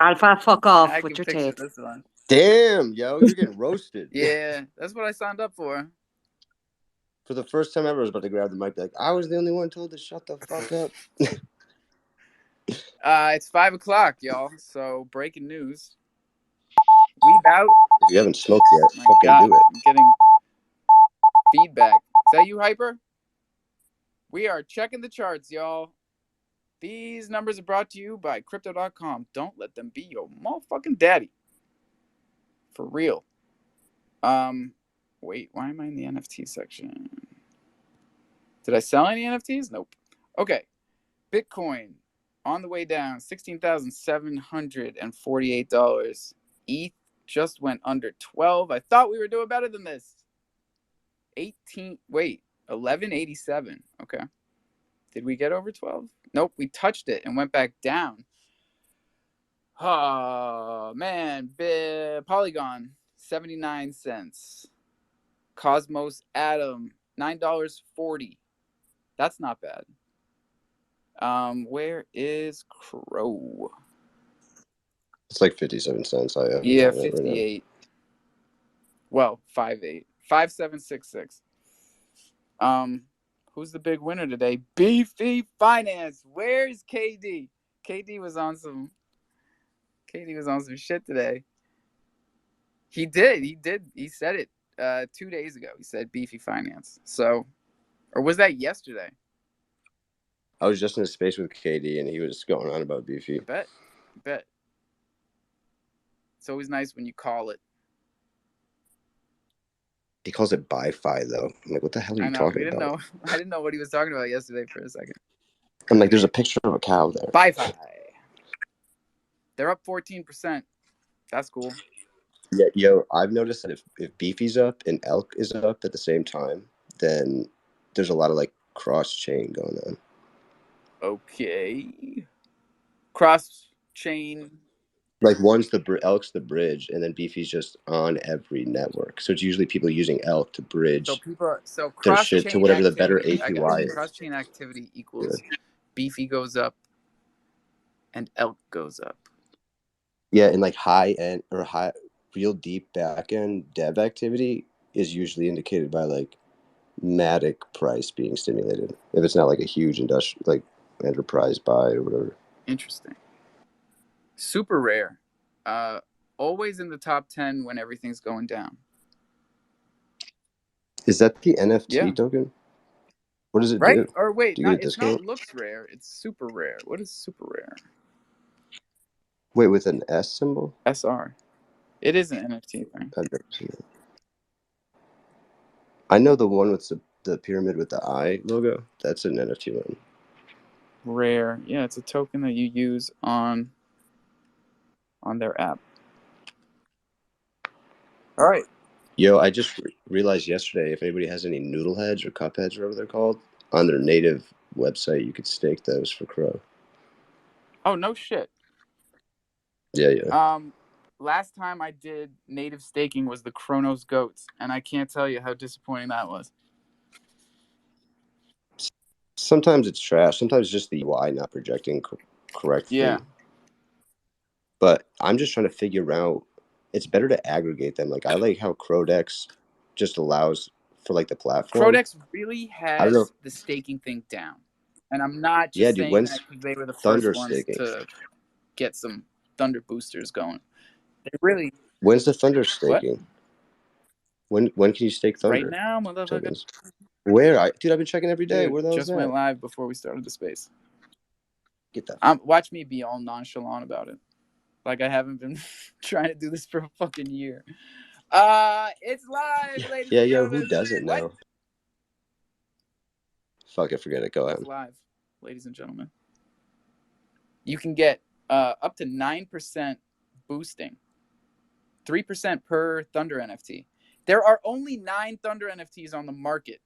Alpha, fuck off I with can your picture tape. this one. Damn, yo, you're getting roasted. Yeah, that's what I signed up for. For the first time ever, I was about to grab the mic. Like, I was the only one told to shut the fuck up. It's 5 o'clock, y'all. So breaking news. We bout. If you haven't smoked yet, My fucking God, do it. I'm getting feedback. Is that you, Hyper? We are checking the charts, y'all. These numbers are brought to you by Crypto.com. Don't let them be your motherfucking daddy. For real. Wait, why am I in the NFT section? Did I sell any NFTs? Nope. Okay. Bitcoin on the way down, $16,748. ETH just went under 12. I thought we were doing better than this. 1187. Okay. Did we get over 12? Nope, we touched it and went back down. Oh, man. Polygon, 79 cents. Cosmos Atom, $9.40. That's not bad. Where is Crow? It's like 57 cents. I have Yeah, it right 58. Well, 58. 5766. Who's the big winner today? Beefy Finance. Where's KD? KD was on some shit today. He did. He said it 2 days ago. He said Beefy Finance. So, or was that yesterday? I was just in a space with KD, and he was going on about Beefy. I bet. It's always nice when you call it. He calls it Bi-Fi, though. I'm like, what the hell are you talking about? I didn't know what he was talking about yesterday for a second. I'm like, there's a picture of a cow there. Bi-Fi. They're up 14%. That's cool. Yeah, yo, I've noticed that if Beefy's up and Elk is up at the same time, then there's a lot of like cross chain going on. Okay. Cross chain. Like Elk's the bridge, and then Beefy's just on every network. So it's usually people using Elk to bridge So their cross shit to chain whatever the better activity. I got APY you. is. Cross chain activity equals Beefy goes up and Elk goes up. Yeah, and like high end or real deep back end dev activity is usually indicated by like Matic price being stimulated. If it's not like a huge industrial like enterprise buy or whatever. Interesting. Super rare. Always in the top 10 when everything's going down. Is that the NFT Yeah. token? What does it Right? do? Or wait, Do you get a it's not discount? looks rare. It's super rare. What is super rare? Wait, with an S symbol? SR. It is an NFT thing. I've never seen it. I know the one with the pyramid with the eye logo. That's an NFT one. Rare. Yeah, it's a token that you use on their app. All right. Yo, I just realized yesterday, if anybody has any noodle heads or cup heads or whatever they're called, on their native website, you could stake those for Crow. Oh, no shit. Yeah. Last time I did native staking was the Chronos Goats, and I can't tell you how disappointing that was. Sometimes it's trash. Sometimes just the UI not projecting correctly. Yeah. But I'm just trying to figure out, it's better to aggregate them. Like, I like how Crodex just allows for, like, the platform. Crodex really has the staking thing down. And I'm not Yeah, just dude. saying When's that because they were the first thunder ones staking? to get some thunder boosters going. They really When's the thunder what? staking? When can you stake Right thunder now, motherfucker. tokens? Where? Dude, I've been checking every day. Dude, Where those just went at? live before we started the space. Get that. Watch me be all nonchalant about it. Like I haven't been trying to do this for a fucking year. It's live, ladies Yeah, and yo, gentlemen. who doesn't What? know? Fuck it, forget it. Go ahead. It's live, ladies and gentlemen. You can get up to 9% boosting. 3% per Thunder NFT. There are only 9 Thunder NFTs on the market.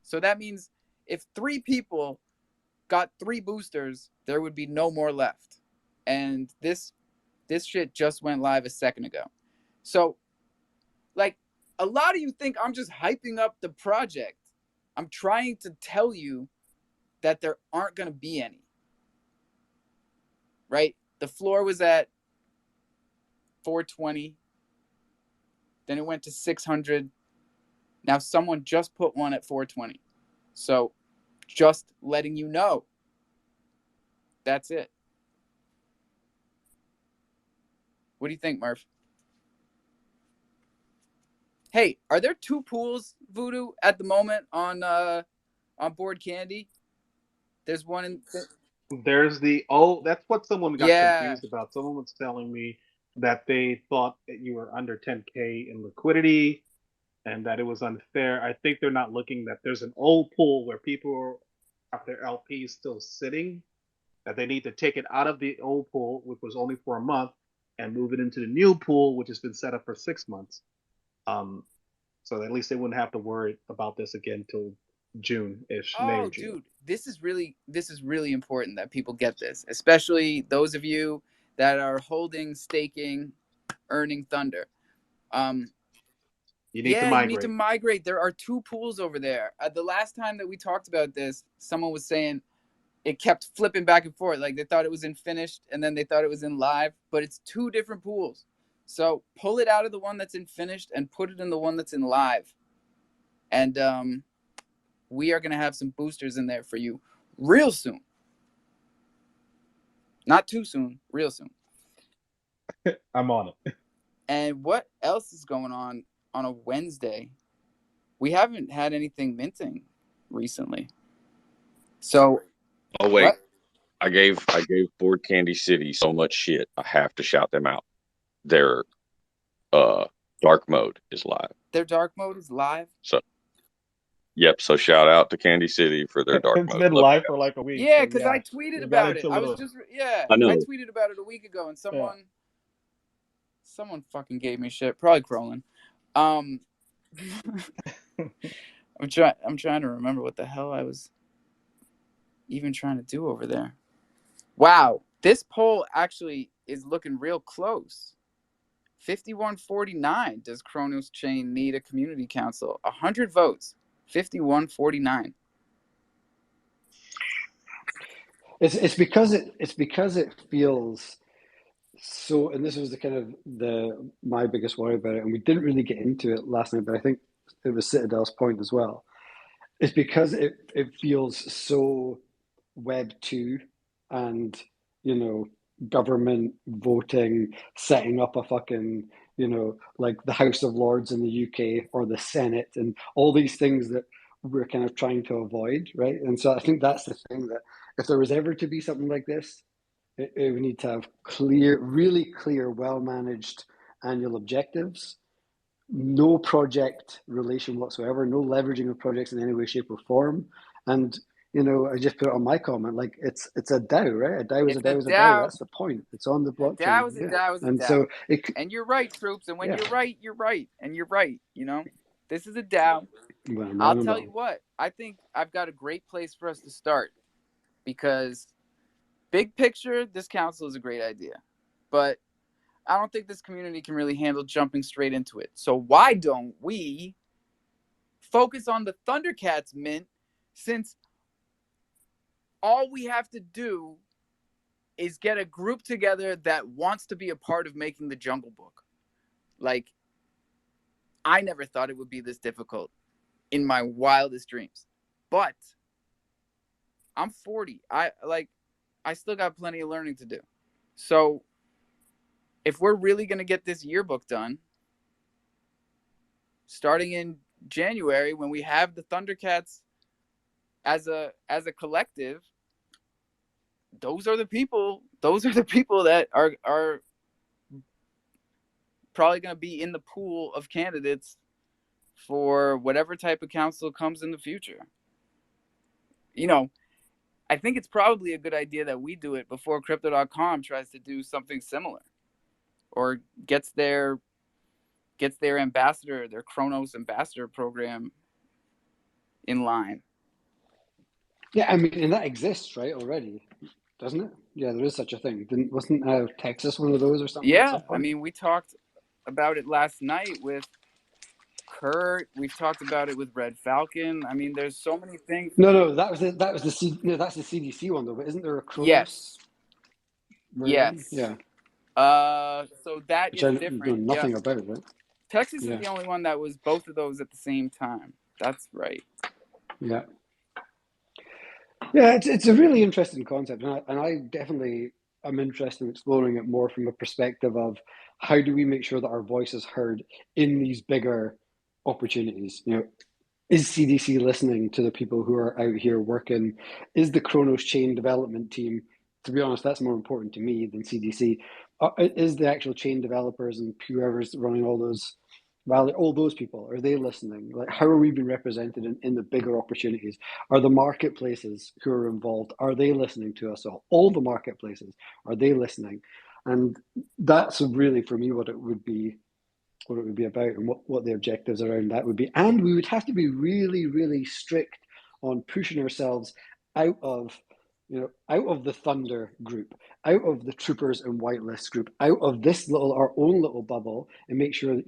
So that means if 3 people got 3 boosters, there would be no more left. And this shit just went live a second ago. So, like, a lot of you think I'm just hyping up the project. I'm trying to tell you that there aren't going to be any. Right? The floor was at 420. Then it went to 600. Now someone just put one at 420. So just letting you know. That's it. What do you think, Murph? Hey, are there 2 pools, Voodoo, at the moment on Board Candy? There's one in There's that's what someone got yeah. confused about. Someone was telling me that they thought that you were under 10K in liquidity and that it was unfair. I think they're not looking that there's an old pool where people have their LPs still sitting, that they need to take it out of the old pool, which was only for a month, and move it into the new pool, which has been set up for 6 months. So at least they wouldn't have to worry about this again till June-ish, May or Oh, June. dude, this is really important that people get this, especially those of you that are holding, staking, earning Thunder. You need to Yeah, you need to migrate. migrate. There are 2 pools over there. The last time that we talked about this, someone was saying it kept flipping back and forth. Like they thought it was in finished and then they thought it was in live, but it's 2 different pools. So pull it out of the one that's in finished and put it in the one that's in live. And we are going to have some boosters in there for you real soon. Not too soon, real soon. I'm on it. And what else is going on a Wednesday? We haven't had anything minting recently. So, Oh wait, what? I gave Board Candy City so much shit. I have to shout them out. Their dark mode is live. Their dark mode is live? So yep. So shout out to Candy City for their dark It's mode. been Love live you for like a week. Yeah, So because I yeah, tweeted we got about it. into I was the just I I know. tweeted about it a week ago, and yeah. someone fucking gave me shit. Probably Crolin. Um, I'm trying to remember what the hell I was even trying to do over there. Wow, this poll actually is looking real close. 51-49. Does Kronos Chain need a community council? 100 votes. 51-49. It's because it feels so, and this was the kind of the my biggest worry about it, and we didn't really get into it last night, but I think it was Citadel's point as well. It's because it feels so Web 2 and, government voting, setting up a fucking, like the House of Lords in the UK or the Senate and all these things that we're kind of trying to avoid, right? And so I think that's the thing, that if there was ever to be something like this, it would need to have really clear, well-managed annual objectives, no project relation whatsoever, no leveraging of projects in any way, shape, or form. And I just put it on my comment, like it's a DAO, right? A DAO is a It's a DAO is a DAO. DAO. That's the point. It's on the A blockchain. DAO is a Yeah. DAO is a And DAO. so it, And you're right, troops. And when yeah. you're right, you're right. And you're right. This is a DAO. Well, I'll no, tell no. you what. I think I've got a great place for us to start because big picture, this council is a great idea. But I don't think this community can really handle jumping straight into it. So why don't we focus on the Thundercats mint, since all we have to do is get a group together that wants to be a part of making the Jungle Book. Like, I never thought it would be this difficult in my wildest dreams. But I'm 40. I still got plenty of learning to do. So if we're really going to get this yearbook done, starting in January when we have the Thundercats as a collective, those are the people that are probably going to be in the pool of candidates for whatever type of council comes in the future. You know, I think it's probably a good idea that we do it before crypto.com tries to do something similar or gets their ambassador, their Kronos ambassador program in line. Yeah, I mean, and that exists, right, already, doesn't it? Yeah, there is such a thing. Wasn't Texas one of those or something at Yeah, some I point? mean, we talked about it last night with Kurt. We've talked about it with Red Falcon. I mean, there's so many things. No, that's the CDC one though. But isn't there a Yes. Kronos version? Yes. Yeah, So that which is I know different. Yeah. nothing about, right? Texas is Yeah, the only one that was both of those at the same time. That's right. yeah, yeah. It's a really interesting concept, and I definitely am interested in exploring it more from a perspective of how do we make sure that our voice is heard in these bigger opportunities. Is CDC listening to the people who are out here working? Is the Kronos chain development team, to be honest, that's more important to me than CDC. Is the actual chain developers and whoever's running all those people, are they listening? Like, how are we being represented in the bigger opportunities? Are the marketplaces who are involved, are they listening to us all the marketplaces, are they listening? And that's really, for me, what it would be about and what the objectives around that would be. And we would have to be really, really strict on pushing ourselves out of out of the Thunder group, out of the Troopers and Whitelist group, out of our own little bubble, and make sure that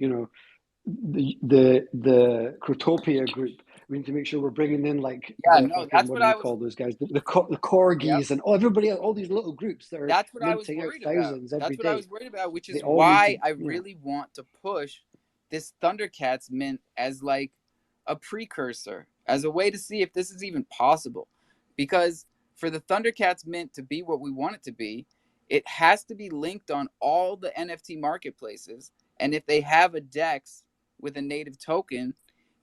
the Crotopia group. We need to make sure we're bringing in like Yeah, the no, fucking, that's what what do I you was. call those guys? The Yep. corgis and everybody else, all these little groups that are That's what I was minting out worried about. thousands every That's what I day. was worried about, which They is all need to, why I yeah. really want to push this Thundercats mint as like a precursor, as a way to see if this is even possible. Because for the Thundercats mint to be what we want it to be, it has to be linked on all the NFT marketplaces. And if they have a DEX with a native token,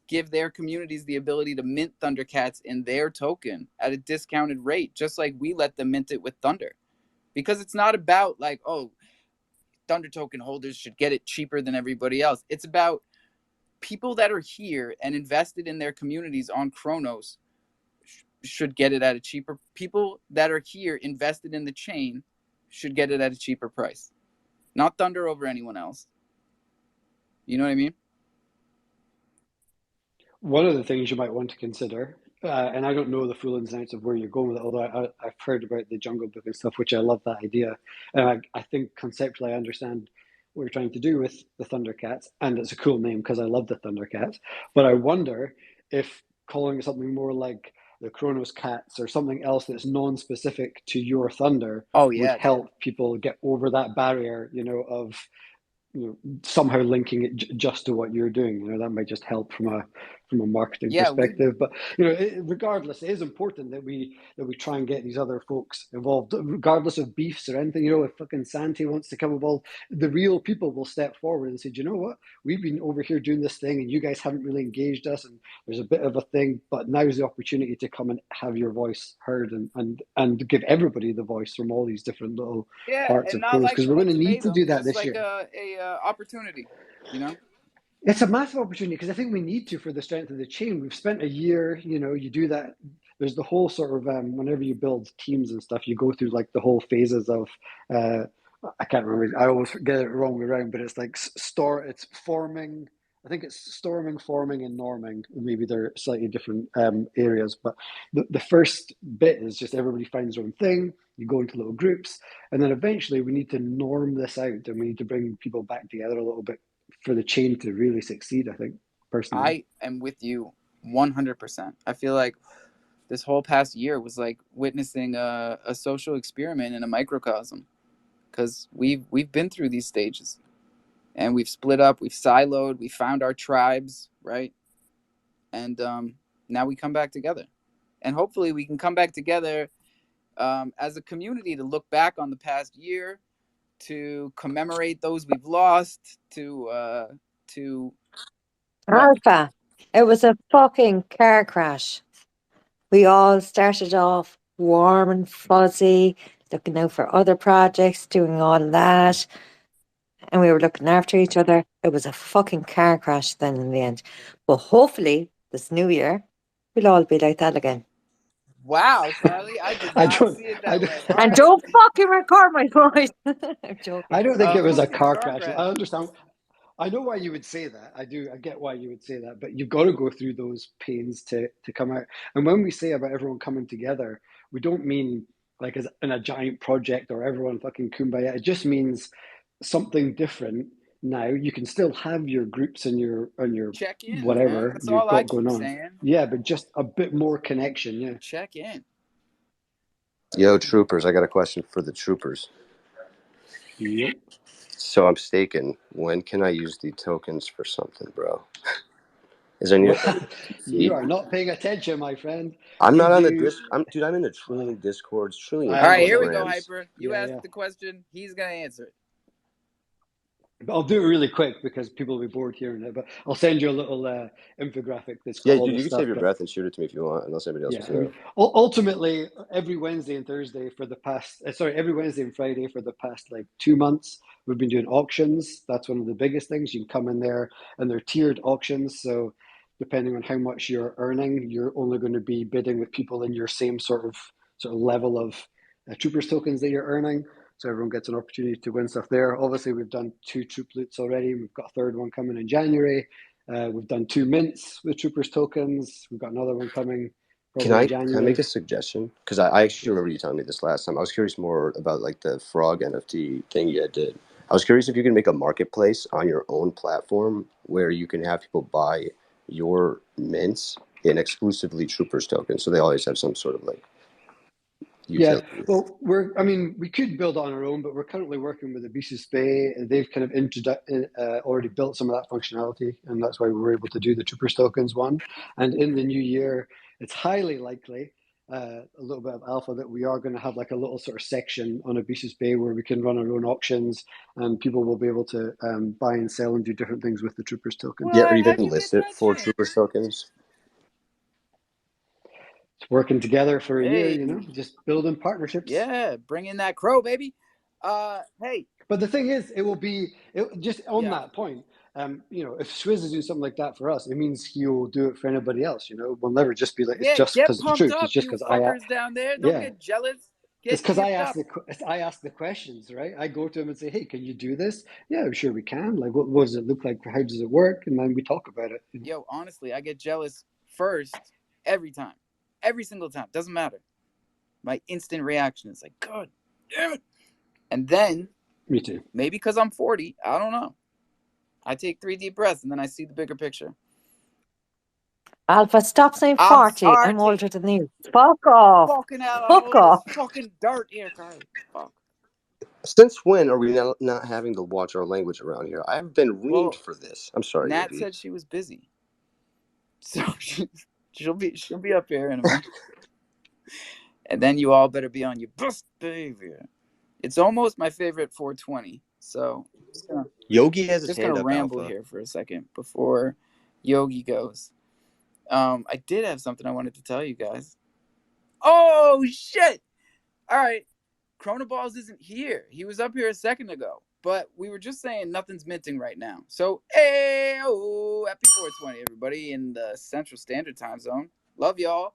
give their communities the ability to mint Thundercats in their token at a discounted rate, just like we let them mint it with Thunder. Because it's not about like, oh, Thunder token holders should get it cheaper than everybody else. It's about people that are here and invested in their communities on Kronos should get it at a cheaper. People that are here invested in the chain should get it at a cheaper price. Not Thunder over anyone else. You know what I mean? One of the things you might want to consider, and I don't know the full ins and outs of where you're going with it, although I've heard about the Jungle Book and stuff, which I love that idea. And I think conceptually I understand what you're trying to do with the Thundercats, and it's a cool name because I love the Thundercats. But I wonder if calling it something more like the Kronos Cats or something else that's non-specific to your Thunder Oh would yeah, help people get over that barrier, of somehow linking it just to what you're doing. That might just help from a marketing yeah. We perspective. But regardless, it is important that we try and get these other folks involved, regardless of beefs or anything. If fucking Santi wants to come involved, the real people will step forward and say, "Do you know what? We've been over here doing this thing, and you guys haven't really engaged us, and there's a bit of a thing. But now's the opportunity to come and have your voice heard, and give everybody the voice from all these different little yeah, parts and of not Kronos, like because an we're going to need to do ultimatum, that just this like year." a opportunity. You know? It's a massive opportunity because I think we need to for the strength of the chain. We've spent a year, you do that. There's the whole sort of whenever you build teams and stuff, you go through like the whole phases of uh, I can't remember. I always get it wrong way around, but it's like it's forming. I think it's storming, forming, and norming. Maybe they're slightly different areas, but the first bit is just everybody finds their own thing. You go into little groups, and then eventually we need to norm this out, and we need to bring people back together a little bit for the chain to really succeed, I think, personally. I am with you 100%. I feel like this whole past year was like witnessing a social experiment in a microcosm because we've been through these stages and we've split up, we've siloed, we found our tribes, right? And now we come back together. and hopefully we can come back together as a community to look back on the past year, to commemorate those we've lost, to what? Alpha, it was a fucking car crash. We all started off warm and fuzzy, looking out for other projects, doing all that, and we were looking after each other. It was a fucking car crash then in the end. But hopefully, this new year, we'll all be like that again. Wow, Carly, I did I not don't. see it I that don't, way. All And right. don't fucking record my voice. I'm I joking. don't think it was a Fucking car car crash. I crash. understand. I know why you would say that. I do. I get why you would say that. But you've got to go through those pains to come out. And when we say about everyone coming together, we don't mean like as in a giant project or everyone fucking kumbaya. It just means something different. Now you can still have your groups and your Check in, man. whatever That's you've all I got going keep on. saying. Yeah, but just a bit more connection. Yeah. Check in. Yo, troopers, I got a question for the troopers. Yep. So I'm staking. When can I use the tokens for something, bro? Is there any Well, you fee? are not paying attention, my friend. I'm We not on the do. disc. Dude, I'm in a trillion discords, trillion All I right, know. here we go, telegrams. Hyper. You Yeah, asked yeah. the question. He's going to answer it. But I'll do it really quick because people will be bored hearing it. But I'll send you a little infographic that's got Yeah, all dude, the you can stuff. save your But breath and shoot it to me if you want, unless anybody else yeah, wants I to mean, know. ultimately, every Wednesday and Thursday for the past, sorry, every Wednesday and Friday for the past like 2 months, we've been doing auctions. That's one of the biggest things. You can come in there and they're tiered auctions. So depending on how much you're earning, you're only going to be bidding with people in your same sort of level of troopers tokens that you're earning. So everyone gets an opportunity to win stuff there. Obviously, we've done 2 trooplets already. We've got a third one coming in January. We've done 2 mints with troopers tokens. We've got another one coming Can probably in I make January. a suggestion? Because I actually remember you telling me this last time. I was curious more about like the frog NFT thing you did. I was curious if you can make a marketplace on your own platform where you can have people buy your mints in exclusively troopers tokens, so they always have some sort of like Yeah, utility. well, we could build it on our own, but we're currently working with Abisus Bay, and they've kind of already built some of that functionality, and that's why we were able to do the Troopers tokens one. And in the new year, it's highly likely, a little bit of alpha, that we are going to have like a little sort of section on Abisus Bay where we can run our own auctions, and people will be able to buy and sell and do different things with the Troopers tokens. Yeah, or What? even How'd you get list it that for shit? troopers tokens. It's working together for a year, Hey, just building partnerships. yeah, bring in that crow, baby. Hey, But the thing is, just on yeah, that point. If Swizz is doing something like that for us, it means he'll do it for anybody else. We'll never just be like it's yeah, just get because of the pumped troops. It's up, just you because fuckers down there. Don't yeah, get jealous. it's Get because hyped up. I ask the questions, right? I go to him and say, hey, can you do this? Yeah, I'm sure we can. Like, what does it look like? How does it work? And then we talk about it. Yo, honestly, I get jealous first every time. Every single time. Doesn't matter. My instant reaction is like, God damn it. And then, Me too. maybe because I'm 40, I don't know. I take 3 deep breaths and then I see the bigger picture. Alpha, stop saying I'm 40. I'm sorry. older than you. Fuck off. Fucking hell, I'm Fuck old as off. fucking dirt here, Carly. Fuck. Since when are we not having to watch our language around here? I've been reamed Well, for this. I'm sorry, Nat Yogi. said she was busy. So she'll be up here in a minute. And then you all better be on your best behavior. It's almost my favorite 420. So Yogi has his just gonna hand up, ramble Alpha. here for a second before Yogi goes. I did have something I wanted to tell you guys. Oh shit! All right, Chronoballs isn't here. He was up here a second ago, but we were just saying nothing's minting right now. So hey, happy 420, everybody in the Central Standard Time Zone. Love y'all.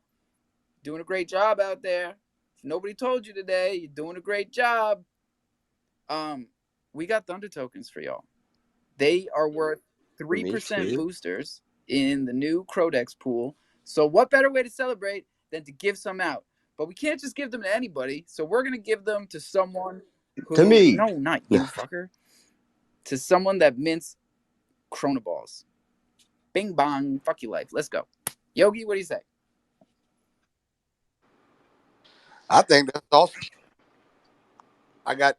Doing a great job out there. If nobody told you today, you're doing a great job. We got Thunder tokens for y'all. They are worth For me 3% too. boosters in the new Crodex pool. So what better way to celebrate than to give some out? But we can't just give them to anybody. So we're gonna give them to someone who To me. no, not you, fucker. To someone that mints Chronoballs. Bing bong, fuck your life. Let's go. Yogi, what do you say? I think that's awesome. The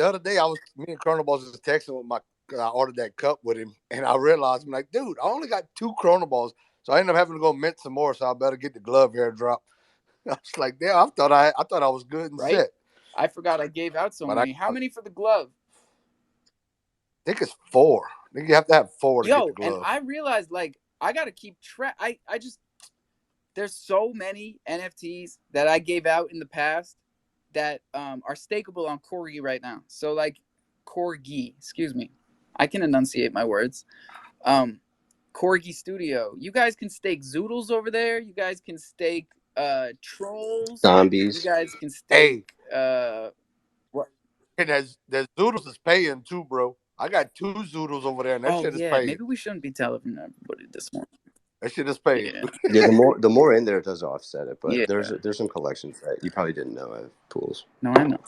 other day me and Chronoballs was texting with I ordered that cup with him, and I realized I'm like, dude, I only got 2 Chronoballs, So I ended up having to go mint some more. So I better get the glove airdrop. I was like, damn, I thought I was good and Right? set. I forgot I gave out so But many. How many for the glove? I think it's 4. I think you have to have 4 to get the Yo, and glove. I realized like I gotta keep track. I just there's so many NFTs that I gave out in the past that are stakeable on Corgi right now. So like Corgi, excuse me, I can enunciate my words. Corgi Studio. You guys can stake zoodles over there. You guys can stake trolls. You Zombies. guys can Hey, stake what? and there's Zoodles is paying too, bro. I got 2 Zoodles over there, and that Oh shit is yeah, paying. maybe we shouldn't be telling everybody this one. That shit is paying. Yeah. Yeah, the more in there, it does offset it. But Yeah. there's some collections that you probably didn't know have pools. No, I know.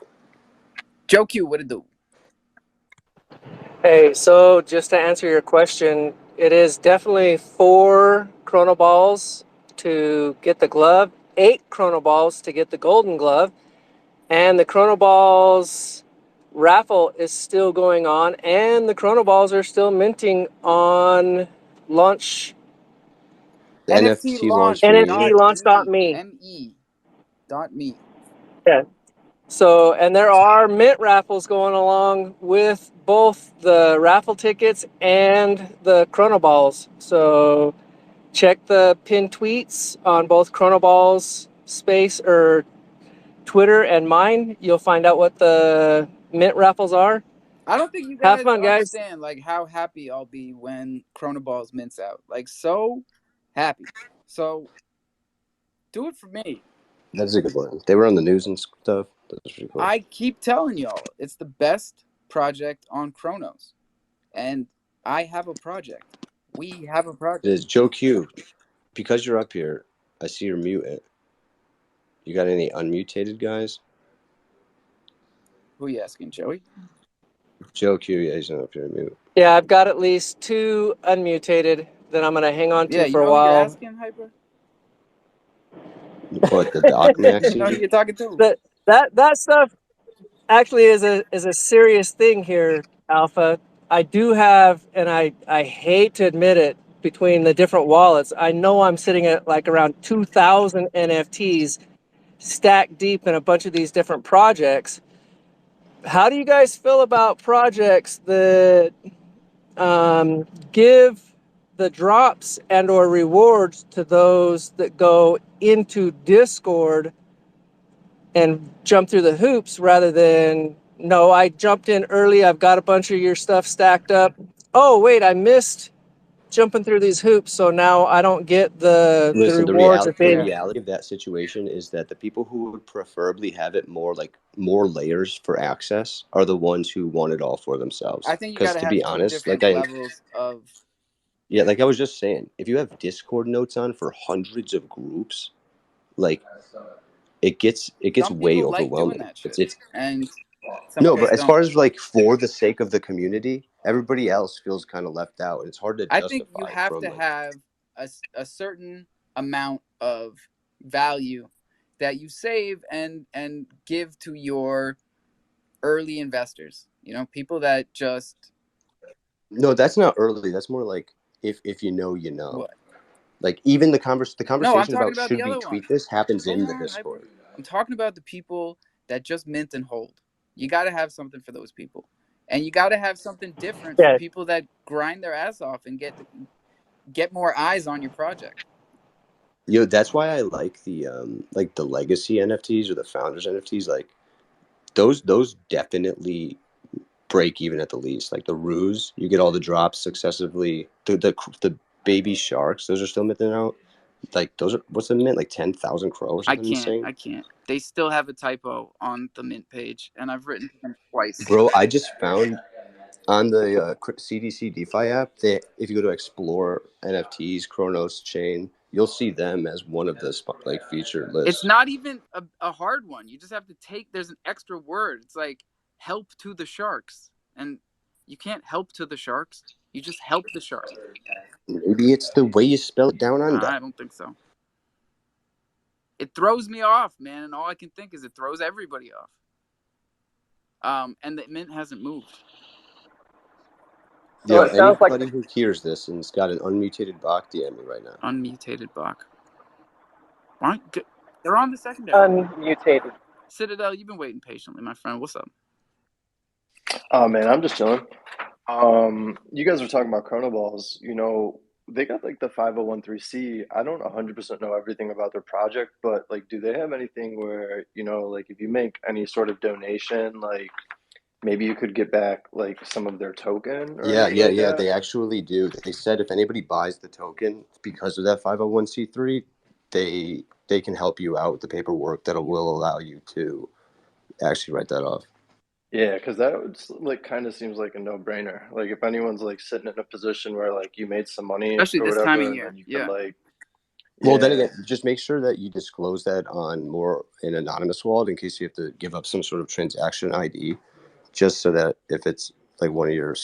Joe Q, what it do? Hey, so just to answer your question, it is definitely 4 chrono balls to get the glove, 8 chrono balls to get the golden glove, and the chrono balls raffle is still going on, and the chrono balls are still minting on launch NFT NFT launch launch, for me. dot nftlaunch.me. me. Yeah. So, and there are mint raffles going along with both the raffle tickets and the chrono balls. So check the pinned tweets on both chrono balls space or Twitter and mine. You'll find out what the mint raffles are. I don't think you Have guys fun, guys. understand like how happy I'll be when Chronoballs mints out. Like so happy. So do it for me. That's a good one. They were on the news and stuff. That's pretty cool. I keep telling y'all, it's the best project on Chronos. And I have a project. We have a It project. is Joe Q. Because you're up here, I see you're muted. You got any unmutated guys? Who are you asking, Joey? Joe Q. Yeah, he's not up here. Mute. Yeah, I've got at least 2 unmutated that I'm going to hang on to Yeah, you for a know who you're while. asking, Hyper? What the Doc You know Maxi? who you're talking to? That stuff actually is a serious thing here, Alpha. I do have, and I hate to admit it, between the different wallets, I know I'm sitting at like around 2,000 NFTs stacked deep in a bunch of these different projects. How do you guys feel about projects that give the drops and or rewards to those that go into Discord and jump through the hoops rather than, no, I jumped in early, I've got a bunch of your stuff stacked up. Oh wait, I missed jumping through these hoops, so now I don't get the Listen, rewards of the being. reality of that situation is that the people who would preferably have it more layers for access are the ones who want it all for themselves. I think you Because gotta to have be two honest, different levels of like I was just saying, if you have Discord notes on for hundreds of groups, like it gets some way people like doing overwhelming. that shit. It's And some no, others but as don't. far as like for the sake of the community, everybody else feels kind of left out. It's hard to I think you justify have from to like. have a certain amount of value that you save and give to your early investors. You know, people that just No, that's not early. That's more like if you know, you know. what? Like even the No, I'm conversation talking about about the should we other one. tweet this happens Hold in the on, Hyper. Discord. I'm talking about the people that just mint and hold. You got to have something for those people, and you got to have something different for Yeah, people that grind their ass off and get more eyes on your project. That's why I like the legacy NFTs or the founders NFTs. Like those definitely break even at the least. Like the ruse, you get all the drops successively. The baby sharks, those are still minting out. Like those are what's the mint? Like 10,000 crow or something insane. I can't. They still have a typo on the mint page, and I've written them twice. Bro, I just found on the CDC DeFi app that if you go to explore NFTs, Chronos Chain, you'll see them as one of the featured lists. It's not even a hard one. You just have to there's an extra word. It's like help to the sharks. And you can't help to the sharks. You just help the sharks. Maybe it's the way you spell it down under. I don't think so. It throws me off, man, and all I can think is it throws everybody off. And the mint hasn't moved. So Yo, it sounds like anybody who hears this and's got an unmutated bot, DM me right now. Unmutated Bach. They're on the secondary. unmutated. Citadel, you've been waiting patiently, my friend. What's up? Oh man, I'm just chilling. You guys were talking about chronoballs. You know, they got like the 501c. I don't 100% know everything about their project, but like, do they have anything where, you know, like if you make any sort of donation, like maybe you could get back like some of their token or Yeah, anything like that? they actually do. They said if anybody buys the token because of that 501c3, they can help you out with the paperwork that will allow you to actually write that off. Yeah, because that would like kind of seems like a no-brainer. Like if anyone's like sitting in a position where like you made some money Especially or this time of whatever, and year. then you could Yeah. like, Well, then yeah, again, just make sure that you disclose that on more an anonymous wallet in case you have to give up some sort of transaction ID, just so that if it's like one of your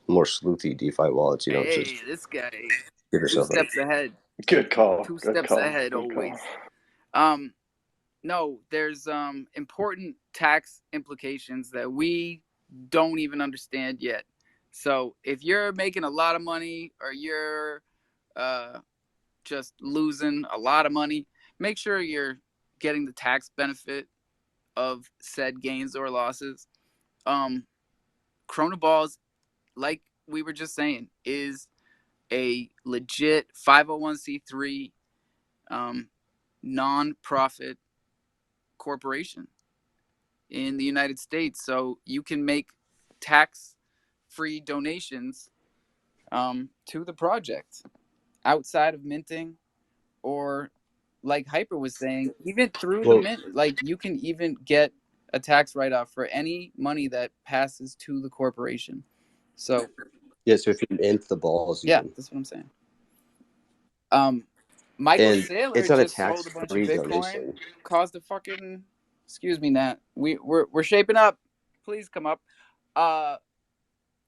more sleuthy DeFi wallets, you don't just Hey, this guy, give 2 yourself up. steps ahead. good call, 2 good steps call, ahead good call. always. No, there's important tax implications that we don't even understand yet. So if you're making a lot of money or you're just losing a lot of money, make sure you're getting the tax benefit of said gains or losses. Chronoballs, like we were just saying, is a legit 501c3 non-profit corporation in the United States. So you can make tax-free donations to the project outside of minting, or like Hyper was saying, even through the mint. Like you can even get a tax write-off for any money that passes to the corporation. So yeah, so if you mint the balls, you can. that's what I'm saying. Michael And Saylor it's not a just sold a bunch of tax-free Bitcoin, donation. caused a fucking. Excuse me, Nat. We're shaping up. Please come up.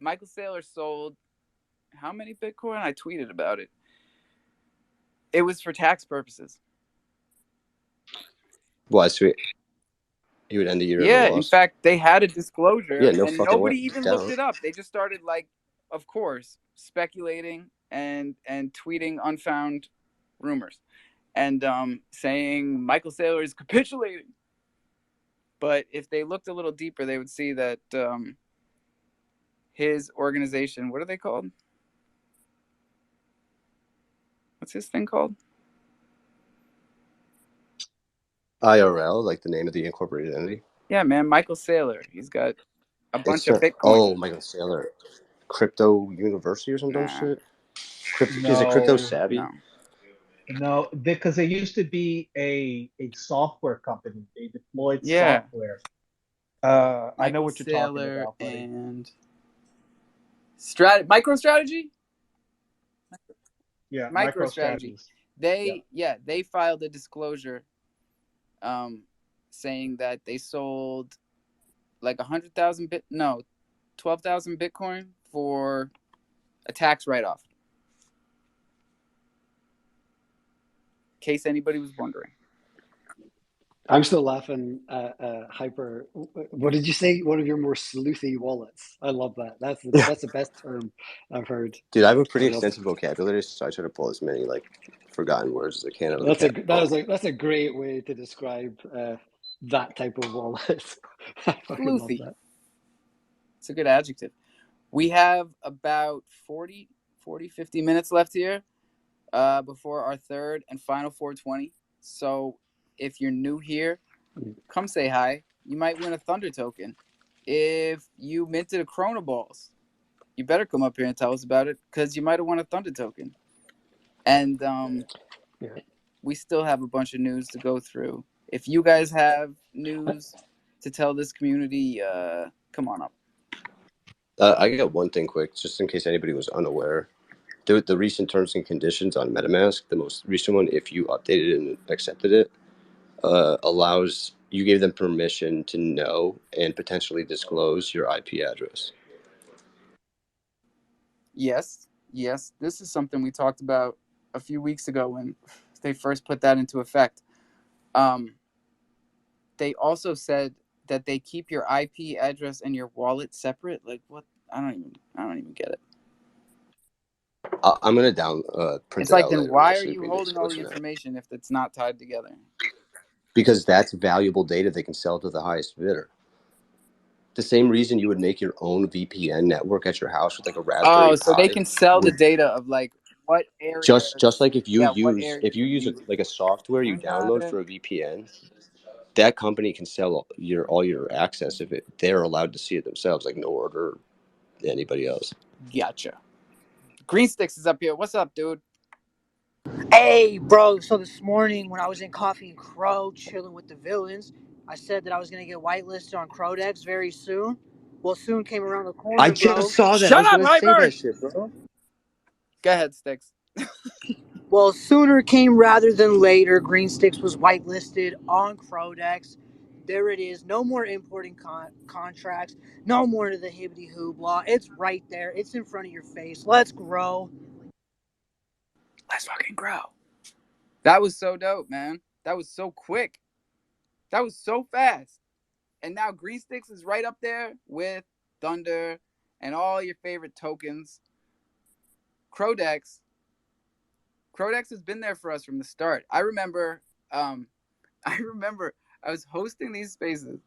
Michael Saylor sold how many Bitcoin? I tweeted about it. It was for tax purposes. Why, sweet? You would end the year in a Yeah, in loss. fact, they had a disclosure, Yeah, no and fucking way. nobody even looked it up. They just started, like, of course, speculating and tweeting unfound rumors, and saying Michael Saylor is capitulating. But if they looked a little deeper, they would see that his organization, what are they called? What's his thing called? IRL, like the name of the incorporated entity. Yeah, man, Michael Saylor. He's got a bunch of Bitcoin. Oh, Michael Saylor, Crypto University or some dumb shit. Is it Crypto Savvy? No, because they used to be a software company. They deployed Yeah. software. Michael I know what you're talking Saylor about, buddy. and MicroStrategy. Yeah, MicroStrategy. MicroStrategies. They filed a disclosure, saying that they sold like 12,000 Bitcoin for a tax write-off. In case anybody was wondering. I'm still laughing at Hyper. What did you say? One of your more sleuthy wallets. I love that. That's the best term I've heard. Dude, I have a pretty extensive vocabulary, so I try to pull as many like forgotten words as I can out of the cat. That's a great way to describe that type of wallet. I fucking love Sleuthy. that. It's a good adjective. We have about 40, 50 minutes left here before our third and final 420. So if you're new here, come say hi. You might win a Thunder token. If you minted a Chrono Balls, you better come up here and tell us about it, because you might have won a Thunder token. And we still have a bunch of news to go through. If you guys have news to tell this community, come on up. I got one thing quick, just in case anybody was unaware. The recent terms and conditions on MetaMask, the most recent one, if you updated it and accepted it, allows you gave them permission to know and potentially disclose your IP address. Yes. This is something we talked about a few weeks ago when they first put that into effect. They also said that they keep your IP address and your wallet separate. Like, what? I don't even get it. I'm gonna print It's it like, out then later. why are Actually, you we can holding just all go the through that. information if it's not tied together? Because that's valuable data they can sell to the highest bidder. The same reason you would make your own VPN network at your house with like a Raspberry Oh, so they Pi can sell the would data of like what areas. just like if you Yeah, what use areas are a, used. like a software you I got download it. for a VPN, that company can sell all your access if they're allowed to see it themselves, like Nord or anybody else. Gotcha. Green Sticks is up here. What's up, dude? Hey, bro. So this morning when I was in Coffee and Crow chilling with the villains, I said that I was going to get whitelisted on Crodex very soon. Well, soon came around the I corner, just bro. saw that. I Shut was up, gonna say Hyper! that shit, bro. Go ahead, Sticks. Well, sooner came rather than later. Green Sticks was whitelisted on Crodex. There it is. No more importing contracts. No more to the hibbity hoopla. It's right there. It's in front of your face. Let's grow. Let's fucking grow. That was so dope, man. That was so quick. That was so fast. And now Green Sticks is right up there with Thunder and all your favorite tokens. Crodex has been there for us from the start. I remember I was hosting these spaces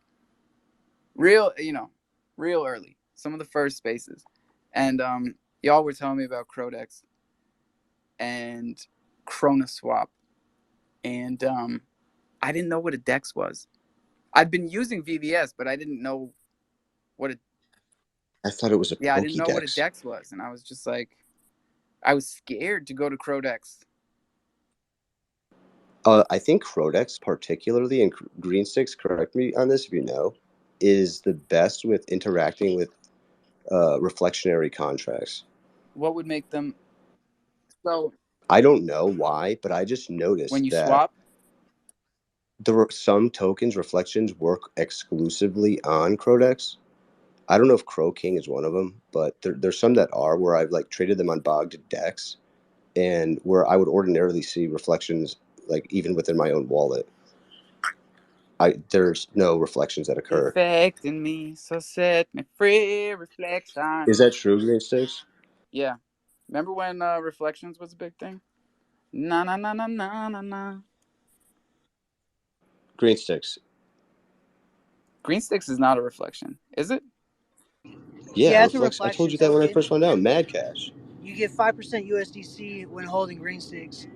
real early. Some of the first spaces. And y'all were telling me about Crodex and Chronoswap. And I didn't know what a DEX was. I'd been using VVS, but I didn't know what I thought it was a I didn't know what a Pokédex. DEX was. And I was just like, I was scared to go to Crodex. I think Crodex, particularly in Green Sticks, correct me on this if you know, is the best with interacting with reflectionary contracts. What would make them so I don't know why, but I just when noticed you that swap? there were some tokens reflections work exclusively on Crodex. I don't know if Crow King is one of them, but there's some that are where I've like traded them on bogged decks, and where I would ordinarily see reflections like even within my own wallet. There's no reflections that occur. Infecting me, so set me free, reflection. Is that true, Green Sticks? Yeah. Remember when reflections was a big thing? Na na na na na na na. Green Sticks. Green Sticks is not a reflection, is it? Yeah, Yeah, it's a reflection. I told reflection you that when I token. first found out. Mad Cash. You get 5% USDC when holding Green Sticks.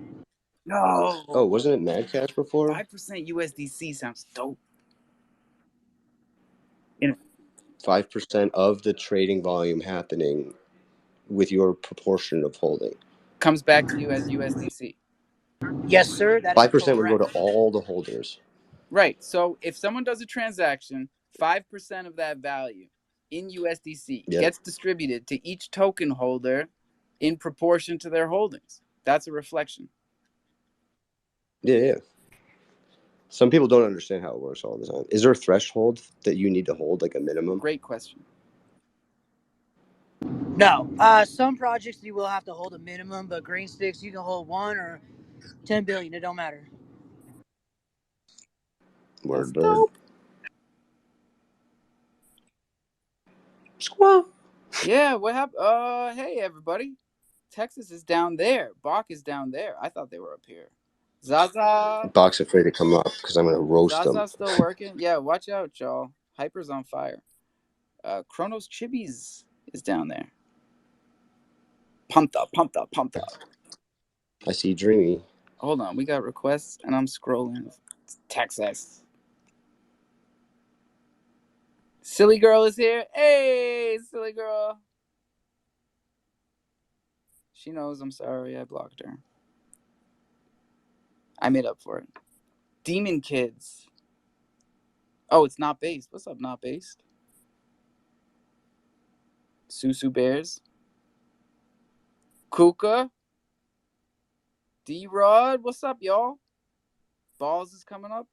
Oh, No. wasn't it Mad Cash before? 5% USDC sounds dope. You know, 5% of the trading volume happening with your proportion of holding. comes back to you as USDC. Yes, sir. That is 5% would go correct. to all the holders. Right. So if someone does a transaction, 5% of that value in USDC Yep. gets distributed to each token holder in proportion to their holdings. That's a reflection. Yeah. Some people don't understand how it works all the time. Is there a threshold that you need to hold, like a minimum? Great question. No. Some projects you will have to hold a minimum, but Green Sticks you can hold 1 or 10 billion. It don't matter. That's Word bird. dope. Squaw. Yeah, what happened? Hey everybody. Texas is down there. Bach is down there. I thought they were up here. Zaza. Bach's afraid to come up because I'm going to roast them. Zaza's still working. Yeah, watch out, y'all. Hyper's on fire. Chronos Chibis is down there. Pumped up. I see Dreamy. Hold on, we got requests and I'm scrolling. Texas. Silly girl is here. Hey, silly girl. She knows I'm sorry I blocked her. I made up for it. Demon Kids. Oh, it's not based. What's up, not based? Susu Bears. Kuka. D-Rod. What's up, y'all? Balls is coming up.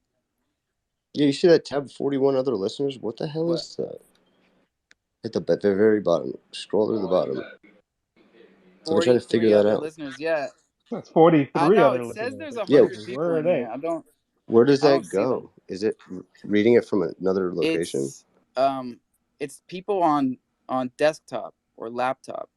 Yeah, you see that tab 41 other listeners? What the hell What? is that? At the very bottom. Scroll to the bottom. So I'm trying to figure 43 that other out. listeners. Yeah. That's I 43 know. other It says listeners. there's Like, Yeah. 100 Jesus, people where are in they? here. Where does I don't that see them. go? Is it reading it from another location? It's people on desktop or laptop.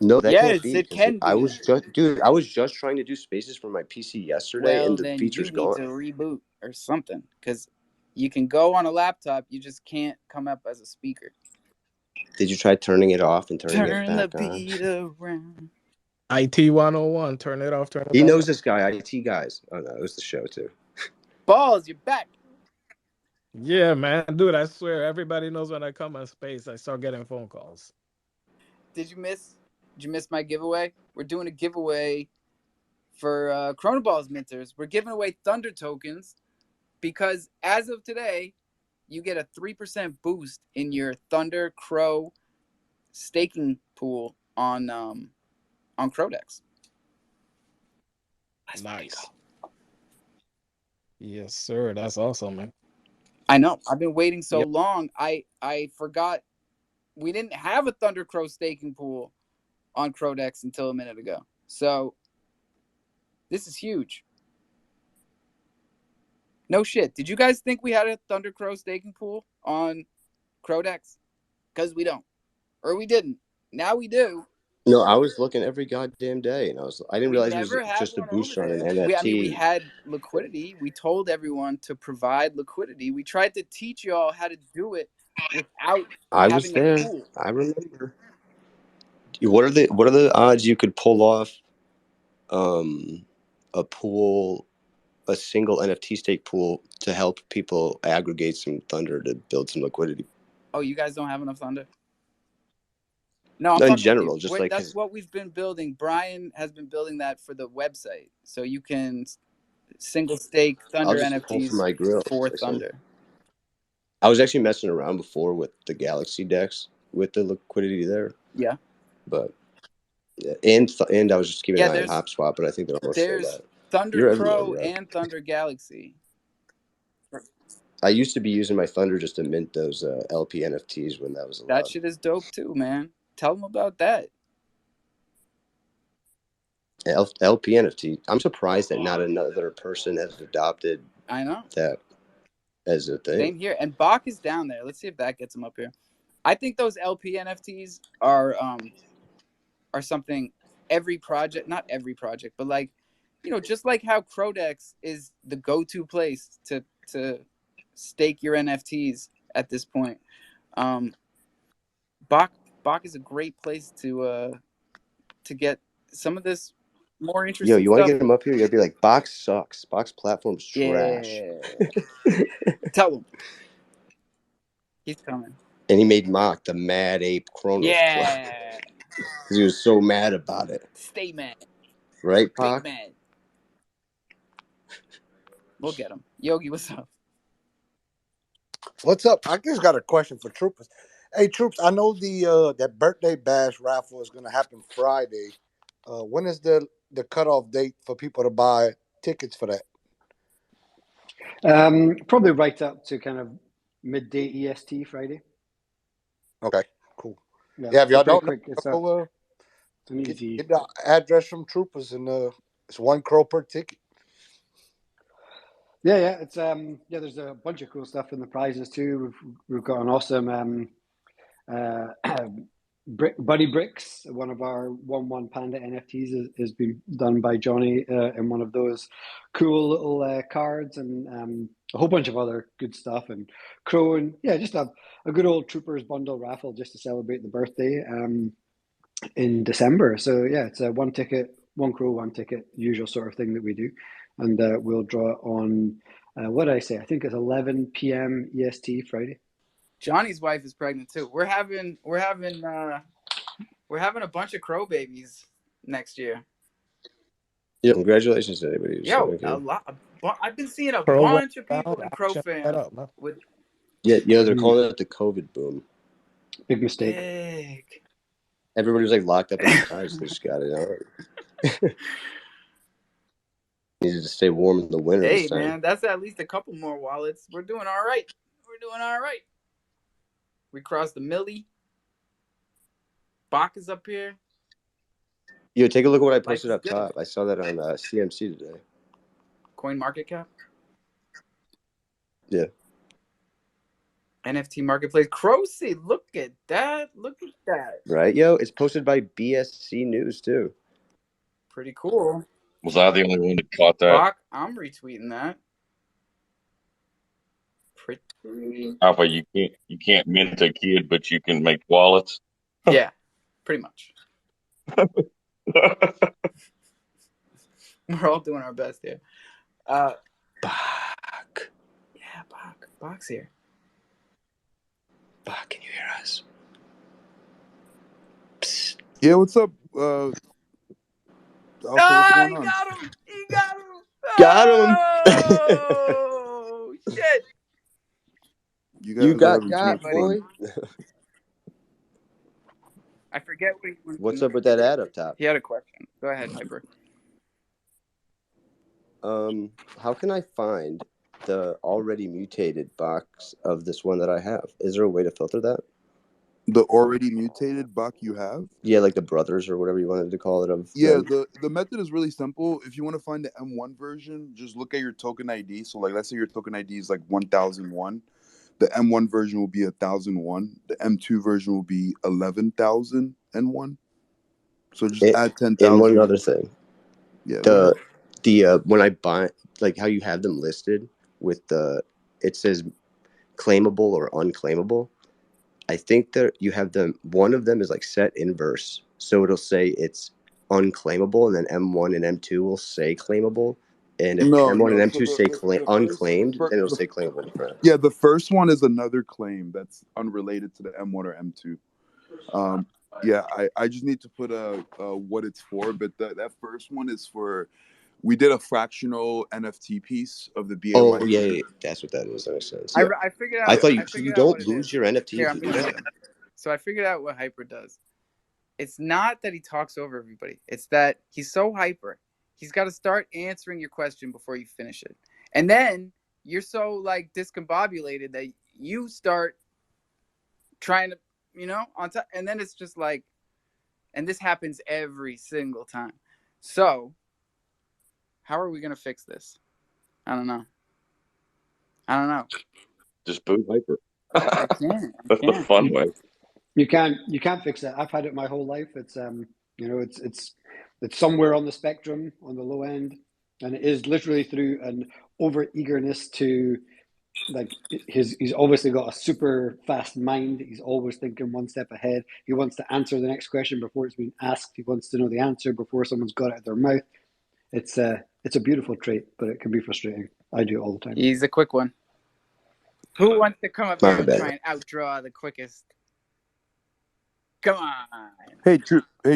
No, that can't Yes, be it because can I be. was just, dude, I was just trying to do spaces for my PC yesterday, Well, and the then you feature's need gone. to reboot or something because you can go on a laptop, you just can't come up as a speaker. Did you try turning it off and turning it Turn the back on? beat around. IT 101. Turn it off. Turn it He back knows on. this guy, IT guys. Oh no, it was the show too. Balls, you're back. Yeah, man, dude. I swear, everybody knows when I come on space, I start getting phone calls. Did you miss my giveaway? We're doing a giveaway for Chronoballs Minters. We're giving away Thunder tokens because as of today, you get a 3% boost in your Thunder Crow staking pool on Crodex. Nice. Yes, sir. That's awesome, man. I know. I've been waiting so Yep. long. I forgot we didn't have a Thunder Crow staking pool on Crodex until a minute ago. So this is huge. No shit. Did you guys think we had a Thunder Crow staking pool on Crodex? Because we don't. Or we didn't. Now we do. No, I was looking every goddamn day, and I didn't We realize it was never had just a one over booster on an there. We NFT. had liquidity. We told everyone to provide liquidity. We tried to teach y'all how to do it without I was having a there. pool. I remember. What are the odds you could pull off a pool, a single NFT stake pool to help people aggregate some Thunder to build some liquidity? Oh, you guys don't have enough Thunder? No, I'm In fucking with you. general, just like That's what we've been building. Brian has been building that for the website. So you can single stake I'll Thunder just pull from NFTs my grill. for Thunder. I was actually messing around before with the Galaxy decks with the liquidity there. Yeah. But and I was just keeping an eye on there's HopSwap, but I think they're almost sold out. Thunder You're everywhere, Crow bro. and Thunder Galaxy. I used to be using my Thunder just to mint those LP NFTs when that was allowed. That shit is dope too, man. Tell them about that. LP NFT. I'm surprised that not another person has adopted. I know that as a thing. Same here. And Bach is down there. Let's see if that gets him up here. I think those LP NFTs are something every project, not every project, but like, just like how Crodex is the go-to place to stake your NFTs at this point. Bach is a great place to get some of this more interesting Yo, you want to stuff. get him up here? You gotta be like, Box sucks. Box platform's trash. Yeah. Tell him. He's coming. And he made Mock the Mad Ape Chronos Yeah. because he was so mad about it. Stay mad. Right, Big Pac? mad. We'll get him. Yogi, what's up? What's up? I just got a question for Troopers. Hey, Troops, I know the that birthday bash raffle is going to happen Friday. When is the cutoff date for people to buy tickets for that? Probably right up to kind of midday EST Friday. Okay, cool. Yeah, if y'all don't quick. It's know, an easy. get the address from Troopers, and it's $1 per ticket. Yeah, it's there's a bunch of cool stuff in the prizes too. We've got an awesome Buddy Bricks, one of our 1/1 Panda NFTs has been done by Johnny in one of those cool little cards, and a whole bunch of other good stuff, and Crow, and just a good old Troopers bundle raffle just to celebrate the birthday in December. So it's a one ticket, one Crow, one ticket, usual sort of thing that we do, and we'll draw it on what did I say? I think it's 11 p.m. EST Friday. Johnny's wife is pregnant too. We're having a bunch of crow babies next year. Yeah, congratulations to anybody. Yo, a lot. I've been seeing a Program bunch of people in crofam with. Yeah, they're calling it the COVID boom. Big mistake. Big. Everybody was like locked up inside, so they just got it out. Needed to stay warm in the winter. Hey this time. man, that's at least a couple more wallets. We're doing all right. We crossed the milli. Bach is up here. Yo, take a look at what I posted up top. I saw that on CMC today. Coin Market Cap. Yeah. NFT marketplace. Crocy, look at that. Look at that. Right, yo. It's posted by BSC News too. Pretty cool. Was I the only one that caught that? Bach, I'm retweeting that. Pretty. Alpha, you can't mint a kid, but you can make wallets. Yeah, pretty much. We're all doing our best here. Bach. Yeah, Bach. Bach's here. Bach, can you hear us? Psst. Yeah, what's up? Alpha, what's going He on? got him! He got him! Got him! Oh, shit! You guys You are got having too much boy. fun. I forget what he was. What's up with that ad up top? He had a question. Go ahead, Hyper. How can I find the already mutated box of this one that I have? Is there a way to filter that? The already mutated Bach you have? Yeah, like the brothers or whatever you wanted to call it. Yeah, the method is really simple. If you want to find the M1 version, just look at your token ID. So, like, let's say your token ID is like 1001. The M1 version will be 1001. The M2 version will be 11,001. So just add 10,000. And one other thing. Yeah. When I buy, like how you have them listed with it says claimable or unclaimable. I think that you have them. One of them is like set inverse, so it'll say it's unclaimable, and then M1 and M2 will say claimable. And if M1 and M2 say unclaimed, then it'll say claimable. Yeah, the first one is another claim that's unrelated to the M1 or M2. Yeah, I just need to put what it's for, but that first one is for. We did a fractional NFT piece of the BAY. Oh yeah, that's what that is. That makes sense. Yeah. I figured out. I thought you don't lose your NFT. Here, so I figured out what Hyper does. It's not that he talks over everybody. It's that he's so hyper. He's got to start answering your question before you finish it, and then you're so like discombobulated that you start trying to, on top, and then it's just like, and this happens every single time. So. How are we going to fix this? I don't know. Just boot Hyper. I can't. That's the fun way. You can't fix it. I've had it my whole life. It's it's somewhere on the spectrum, on the low end, and it is literally through an over eagerness to, like, he's obviously got a super fast mind. He's always thinking one step ahead. He wants to answer the next question before it's been asked. He wants to know the answer before someone's got it out their mouth. It's a beautiful trait, but it can be frustrating. I do it all the time. He's a quick one. Who wants to come up here and try and outdraw the quickest? Come on. Hey,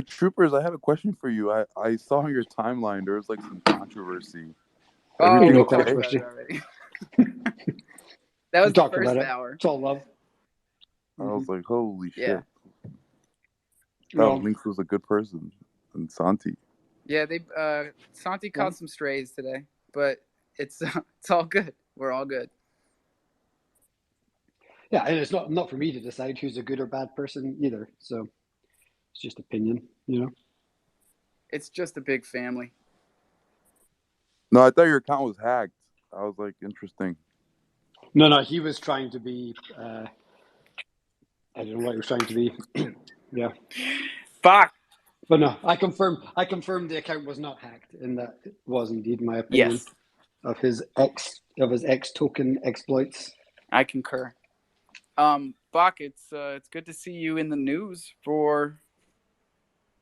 troopers, I have a question for you. I saw on your timeline there was like some controversy. Everything okay? Already. That was the first hour. It's all love. I was like, holy shit. Yeah. Lynx was a good person. And Santi. Yeah, Santi caught some strays today, but it's all good. We're all good. Yeah, and it's not for me to decide who's a good or bad person either. So it's just opinion, It's just a big family. No, I thought your account was hacked. I was like, interesting. No, he was trying to be. I don't know what he was trying to be. Yeah. Fuck. But no, I confirmed the account was not hacked, and that it was indeed my opinion of his X token exploits. I concur. Bach, it's good to see you in the news for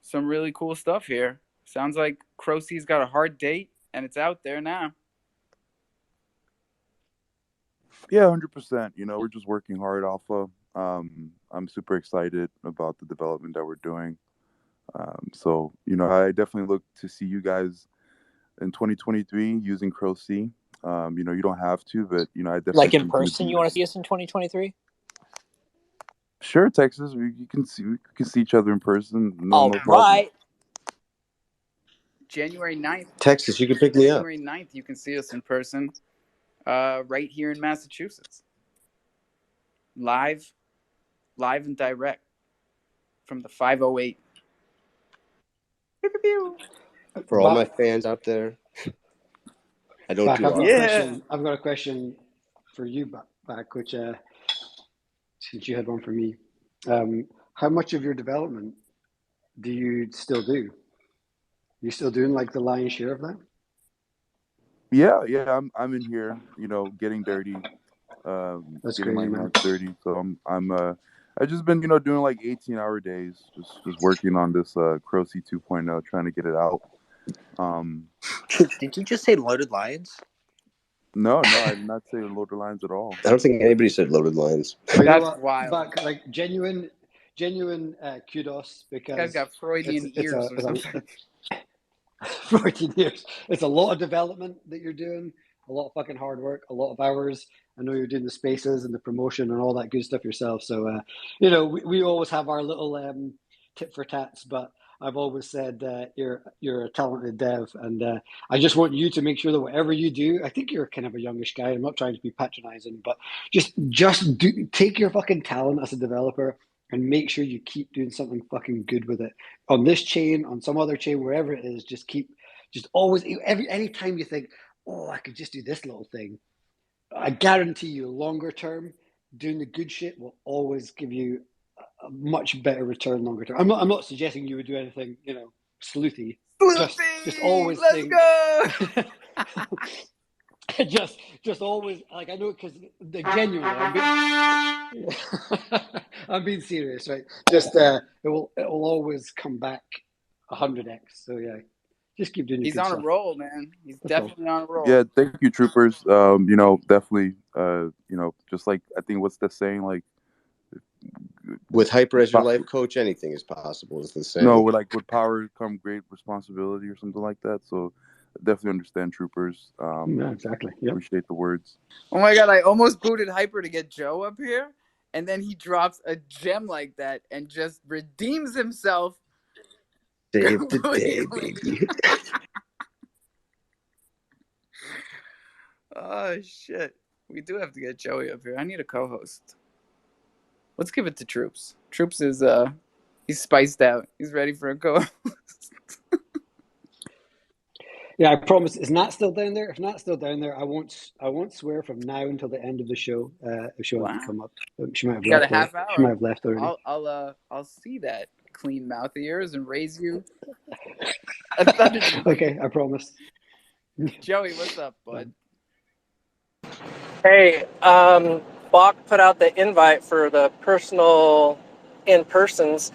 some really cool stuff here. Sounds like Crocy's got a hard date, and it's out there now. Yeah, 100%. We're just working hard, Alpha. I'm super excited about the development that we're doing. So, I definitely look to see you guys in 2023 using Crocy. You don't have to, but, I definitely... Like in person, you want to see us in 2023? Sure, Texas. We can see each other in person. No problem. Right. January 9th. Texas, you can pick me up. January 9th, you can see us in person right here in Massachusetts. Live and direct from the 508. For all my fans out there, I don't do I've got a question for you, back, which since you had one for me. How much of your development do you still do? You still doing like the lion's share of that? Yeah, I'm in here, getting dirty, That's getting my crazy, man. hands dirty. So I've just been, doing like 18-hour days, just working on this Crow-C 2.0, trying to get it out. Did you just say loaded lions? No, I did not say loaded lines at all. I don't think anybody said loaded lines. But you know That's what? wild. But like genuine kudos, This guy's because got Freudian ears or something. it's 14 years. It's a lot of development that you're doing, a lot of fucking hard work, a lot of hours. I know you're doing the spaces and the promotion and all that good stuff yourself. So, we always have our little tit for tats, but I've always said you're a talented dev, and I just want you to make sure that whatever you do, I think you're kind of a youngish guy. I'm not trying to be patronizing, but just take your fucking talent as a developer and make sure you keep doing something fucking good with it on this chain, on some other chain, wherever it is. Just always anytime you think, oh, I could just do this little thing, I guarantee you, longer term, doing the good shit will always give you a much better return longer term. I'm not suggesting you would do anything, sleuthy. Just always Let's think. go. just always, like, I know, because the genuine. I'm being serious, right? Just it will always come back 100x. So yeah, just keep doing your He's good on a stuff. roll, man. He's That's all. definitely on a roll. Yeah, thank you, troopers. Definitely, just like, I think, what's the saying, like, With Hyper as your life coach, anything is possible, is the saying. No, with power come great responsibility or something like that. So definitely understand, troopers. Yeah, exactly. Yep. Appreciate the words. Oh my god, I almost booted Hyper to get Joe up here, and then he drops a gem like that and just redeems himself. Save the day, baby. Oh shit. We do have to get Joey up here. I need a co-host. Let's give it to Troops. Troops is he's spiced out. He's ready for a co-host. Yeah, I promise. Is Nat still down there? If Nat's still down there, I won't swear from now until the end of the show. If she wants to come up, she might have got left. a half hour. She might have left already. I'll see that clean mouth of yours and raise you. Okay, I promise. Joey, what's up, bud? Hey, Bach put out the invite for the personal in-persons.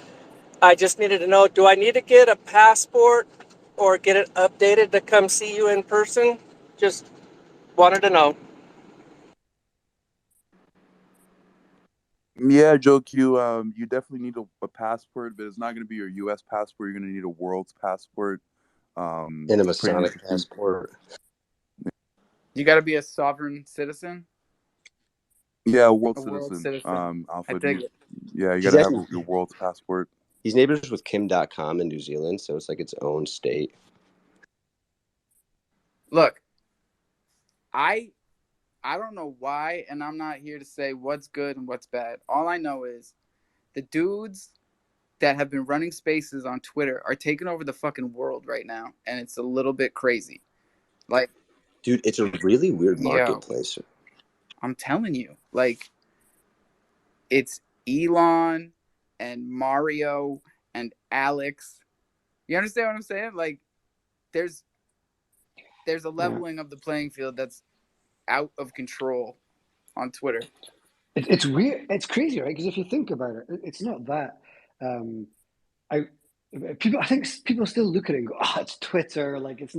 I just needed to know, do I need to get a passport or get it updated to come see you in person? Just wanted to know. Yeah, Joe Q, you definitely need a passport, but it's not going to be your U.S. passport. You're going to need a world's passport. And a Masonic passport. You got to be a sovereign citizen? Yeah, a world citizen. Alpha, I dig it. Yeah, you got to have your world's passport. He's neighbors with Kim.com in New Zealand, so it's like its own state. Look, I don't know why, and I'm not here to say what's good and what's bad. All I know is the dudes that have been running spaces on Twitter are taking over the fucking world right now, and it's a little bit crazy. Like, dude, it's a really weird marketplace. I'm telling you, like, it's Elon and Mario and Alex. You understand what I'm saying? Like, there's a leveling of the playing field that's out of control on Twitter. It's weird. It's crazy, right? Because if you think about it, it's not that. I think people still look at it and go, "Oh, it's Twitter." Like, that's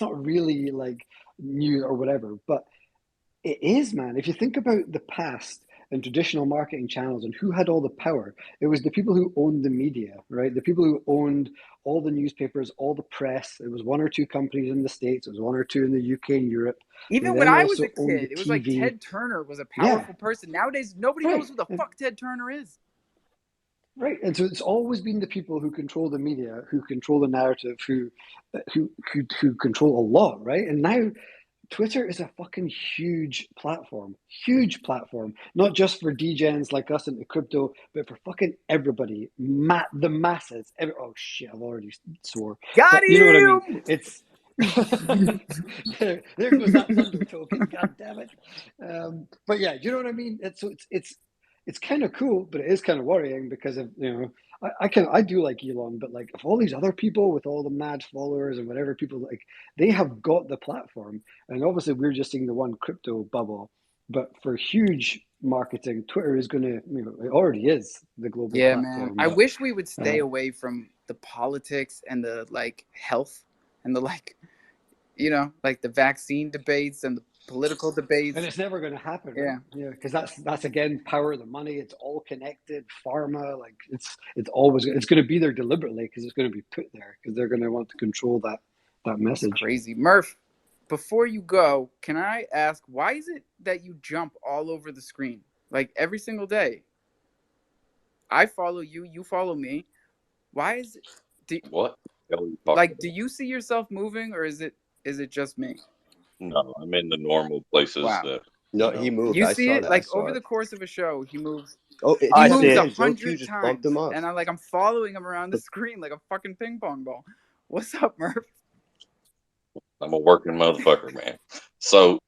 not really like new or whatever. But it is, man. If you think about the past and traditional marketing channels and who had all the power, it was the people who owned the media, right? The people who owned all the newspapers, all the press. It was one or two companies in the States. It was one or two in the UK and Europe. Even when I was a kid, it was like Ted Turner was a powerful person. Nowadays, nobody knows who the fuck Ted Turner is. Right, and so it's always been the people who control the media, who control the narrative, who control a lot, right? And now Twitter is a fucking huge platform, not just for degens like us into crypto, but for fucking everybody, the masses. Oh shit, I've already swore. Got you know what I mean? It's there goes that thunder token. God damn it! But yeah, you know what I mean. It's it's kind of cool, but it is kind of worrying because of, you know, I do like Elon, but like if all these other people with all the mad followers and whatever people like, they have got the platform, and obviously we're just seeing the one crypto bubble, but for huge marketing, Twitter is going to, you know, it already is the global Yeah, man. platform. I But wish we would stay uh, away from the politics and the like health and the like, you know, like the vaccine debates and the political and debates. it's never going to happen, right? Yeah, Yeah, because that's again power of the money. It's all connected. Pharma, like it's always it's going to be there deliberately because it's going to be put there because they're going to want to control that it's message. crazy. Murph, before you go, can I ask why is it that you jump all over the screen like every single day? I follow you, you follow me. Why is it? What the hell are you talking Like, do about? you see yourself moving, or is it just me? No, I'm in the normal places Wow. that, No, he moved. You I see saw it that. I like saw over it. the course of a show, he moves. Oh, He I it's moves did. 10-10 joke. You 100 just bumped him times, off. and I'm following him around the screen like a fucking ping pong ball. What's up, Murph? I'm a working motherfucker, man. So,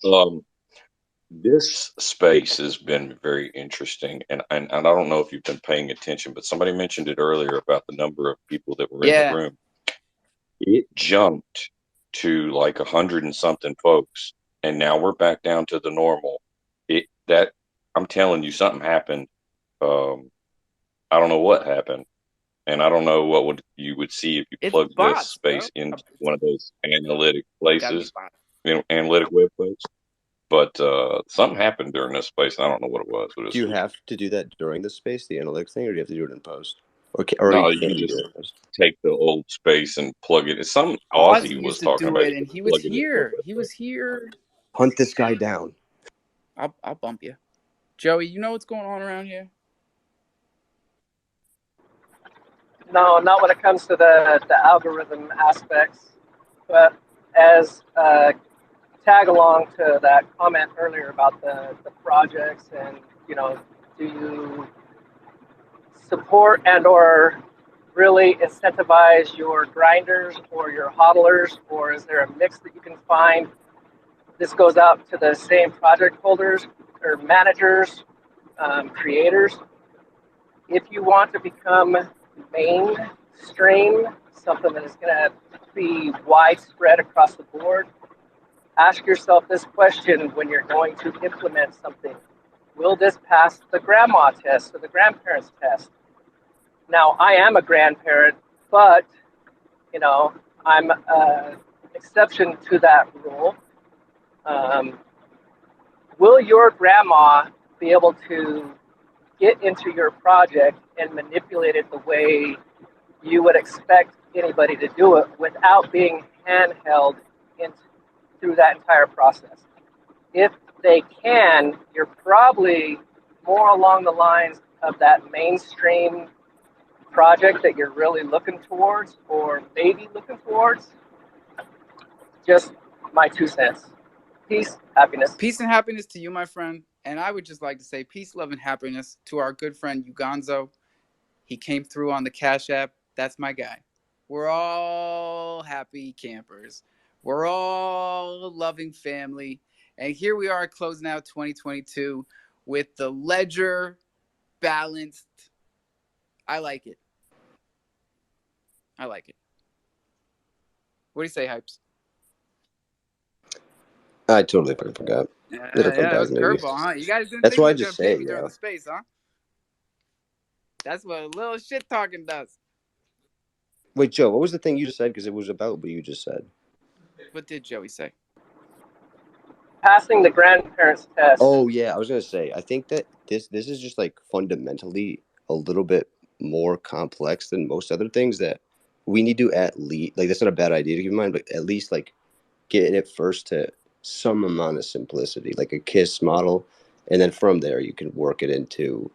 this space has been very interesting, and I don't know if you've been paying attention, but somebody mentioned it earlier about the number of people that were in the Yeah, room. It jumped to like 100 and something folks, and now we're back down to the normal. It that I'm telling you, something happened. Um, I don't know what happened, and I don't know what would you would see if you it's plugged this bots, bro. space into one of those analytic Gotta be places, bots. you know, analytic websites. But something happened during this space, and I don't know what it was, but Do it you was have to do that during the space, the analytics thing, or do you have to do it in post? Or no. can You can you do just it in post? take the old space and plug it. It's some Ozzy Aussie was used to talking do about it, you and could he was plug it into a here. He website. was here. Hunt this guy down. I'll bump you, Joey. You know what's going on around here? No, not when it comes to the algorithm aspects, but as tag along to that comment earlier about the projects and, you know, do you support and or really incentivize your grinders or your hodlers, or is there a mix that you can find? This goes out to the same project holders or managers, creators. If you want to become mainstream, something that is going to be widespread across the board, ask yourself this question when you're going to implement something. Will this pass the grandma test or the grandparents test? Now, I am a grandparent, but, you know, I'm an exception to that rule. Will your grandma be able to get into your project and manipulate it the way you would expect anybody to do it without being handheld through that entire process? If they can, you're probably more along the lines of that mainstream project that you're really looking towards or maybe looking towards. Just my 2 cents. Peace, happiness. Peace and happiness to you, my friend. And I would just like to say peace, love, and happiness to our good friend Uganzo. He came through on the Cash App. That's my guy. We're all happy campers. We're all a loving family. And here we are closing out 2022 with the ledger balanced. I like it. I like it. What do you say, Hypes? I totally fucking forgot. It'll come Yeah, it back was a maybe. curveball, huh? You guys didn't That's think you why I were going just to pay say, me during yeah. the space, huh? That's what a little shit talking does. Wait, Joe, what was the thing you just said? Because it was about what you just said. What did Joey say? Passing the grandparents test. Oh yeah, I was gonna say. I think that this is just like fundamentally a little bit more complex than most other things that we need to at least like. That's not a bad idea to keep in mind, but at least like get it first to some amount of simplicity, like a KISS model, and then from there you can work it into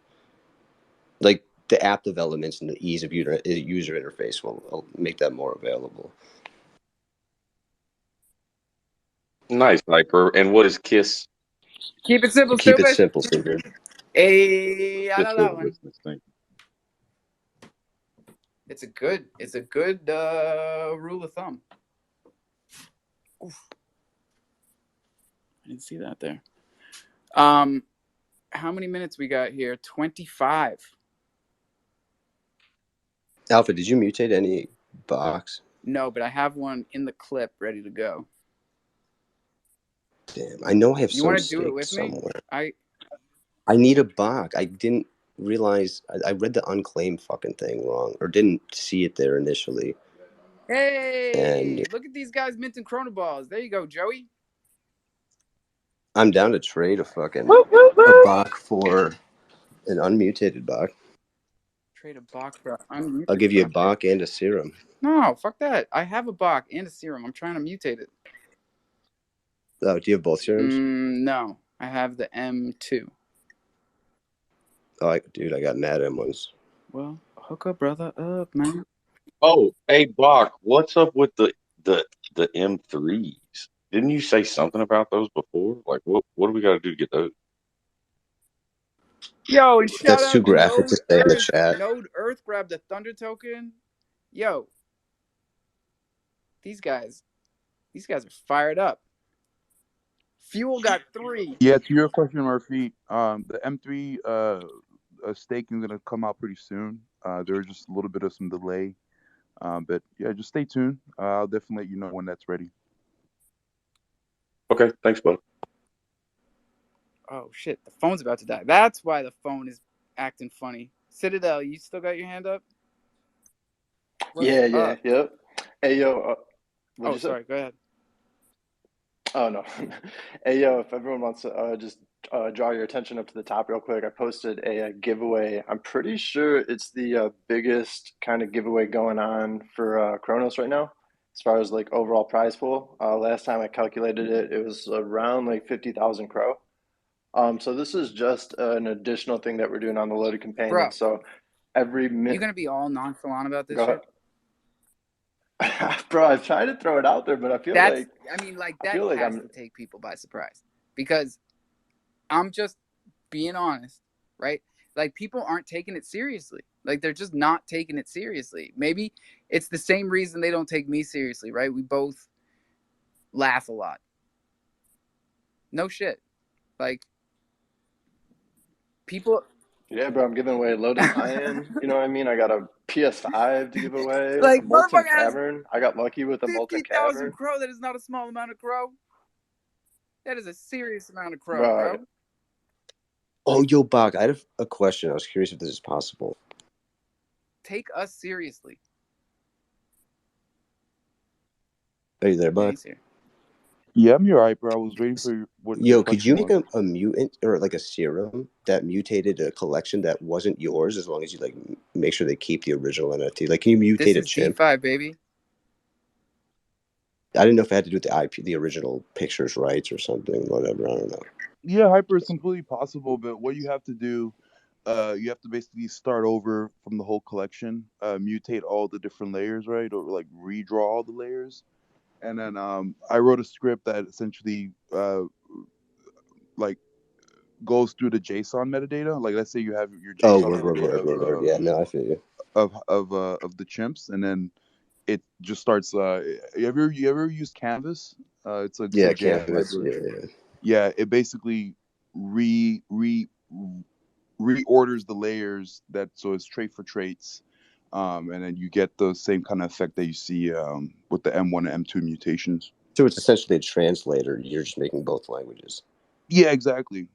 like the app developments and the ease of user interface will make that more available. Nice, Hyper. And what is KISS? Keep it simple, Keep it stupid. simple, stupid. Hey, I Just know for that the one. listeners, thank It's a good rule of thumb. Oof. I didn't see that there. How many minutes we got here? 25. Alpha, did you mutate any box? No, but I have one in the clip ready to go. Damn, I know I have You some want to do it staked with me? somewhere. I need a box. I didn't realize I read the unclaimed fucking thing wrong, or didn't see it there initially. Hey, And look at these guys minting Chronoballs. There you go, Joey. I'm down to trade a fucking Bach for an unmutated Bach. Trade a Bach for unmuted. I'll give you a Bach and a serum. No, fuck that. I have a Bach and a serum. I'm trying to mutate it. Oh, do you have both serums? No, I have the M2. Oh, dude, I got mad M1s. Well, hook a brother up, man. Oh, hey, Bach, what's up with the M3s? Didn't you say something about those before? Like, what do we got to do to get those? Yo, and shout That's too out to graphic to say in the chat. Node Earth grabbed the Thunder token. Yo, these guys are fired up. Fuel got 3. Yeah, to your question, Murphy, the M3 staking is gonna come out pretty soon. There was just a little bit of some delay, but yeah, just stay tuned. I'll definitely let you know when that's ready. Okay, thanks, bud. Oh shit, the phone's about to die. That's why the phone is acting funny. Citadel, you still got your hand up? What's up? Yep. Hey, yo, what'd you say? Sorry, go ahead. Oh, no. Hey, yo, if everyone wants to just draw your attention up to the top real quick, I posted a giveaway. I'm pretty sure it's the biggest kind of giveaway going on for Kronos right now, as far as like overall prize pool. Last time I calculated it, it was around like 50,000 Crow. So this is just an additional thing that we're doing on the loaded companion. Bro, So every you minute. gonna be all nonchalant about this Go shit? ahead. Bro, I've tried to throw it out there, but I feel That like has to take people by surprise. Because I'm just being honest, right? Like, people aren't taking it seriously. Like, they're just not taking it seriously. Maybe it's the same reason they don't take me seriously, right? We both laugh a lot. No shit. Like, people. Yeah, bro, I'm giving away loaded tie-in. You know what I mean? I got a PS5 to give away, a Like, Molten motherfucker has Cavern. I got lucky with a Molten 50,000 Cavern. Crow. That is not a small amount of Crow. That is a serious amount of Crow, Bro. bro. Oh, yo, Bach, I have a question. I was curious if this is possible. Take us seriously. Are you there, Bach? Yeah, he's here. Yeah, I'm here, right, bro. I was waiting for what Yo, your could you make was. a mutant or like a serum that mutated a collection that wasn't yours, as long as you like make sure they keep the original NFT? Like, can you mutate This a is chimp? D5, baby. I didn't know if it had to do with the IP, the original pictures rights or something, whatever. I don't know. Yeah, Hyper is completely possible, but what you have to do, you have to basically start over from the whole collection, mutate all the different layers, right, or like redraw all the layers, and then I wrote a script that essentially like goes through the JSON metadata. Like, let's say you have your JSON metadata Yeah, no, I feel you. of the chimps, and then it just starts. You ever used Canvas? It's a JS Canvas. library. Yeah, it basically reorders the layers so it's trait for traits, and then you get the same kind of effect that you see with the M1 and M2 mutations. So it's essentially a translator. You're just making both languages. Yeah, exactly.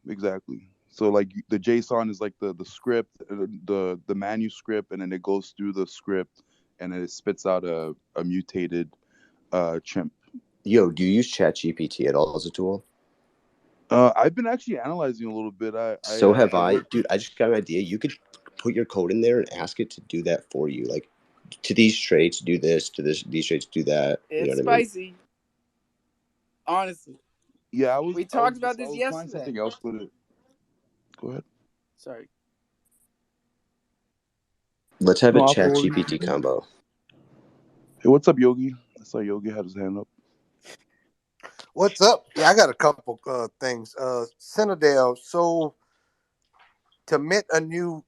So like the JSON is like the script, the manuscript, and then it goes through the script, and then it spits out a mutated chimp. Yo, do you use ChatGPT at all as a tool? I've been actually analyzing a little bit. Have I. Dude, I just got an idea. You could put your code in there and ask it to do that for you. Like, to these traits, do this. To these traits, do that. It's you know what spicy. I mean? Honestly. Yeah, we talked about this yesterday. Find something else with it. Go ahead. Sorry. Let's have a ChatGPT combo. Hey, what's up, Yogi? I saw Yogi had his hand up. What's up? Yeah, I got a couple things. Citadel, so to mint a new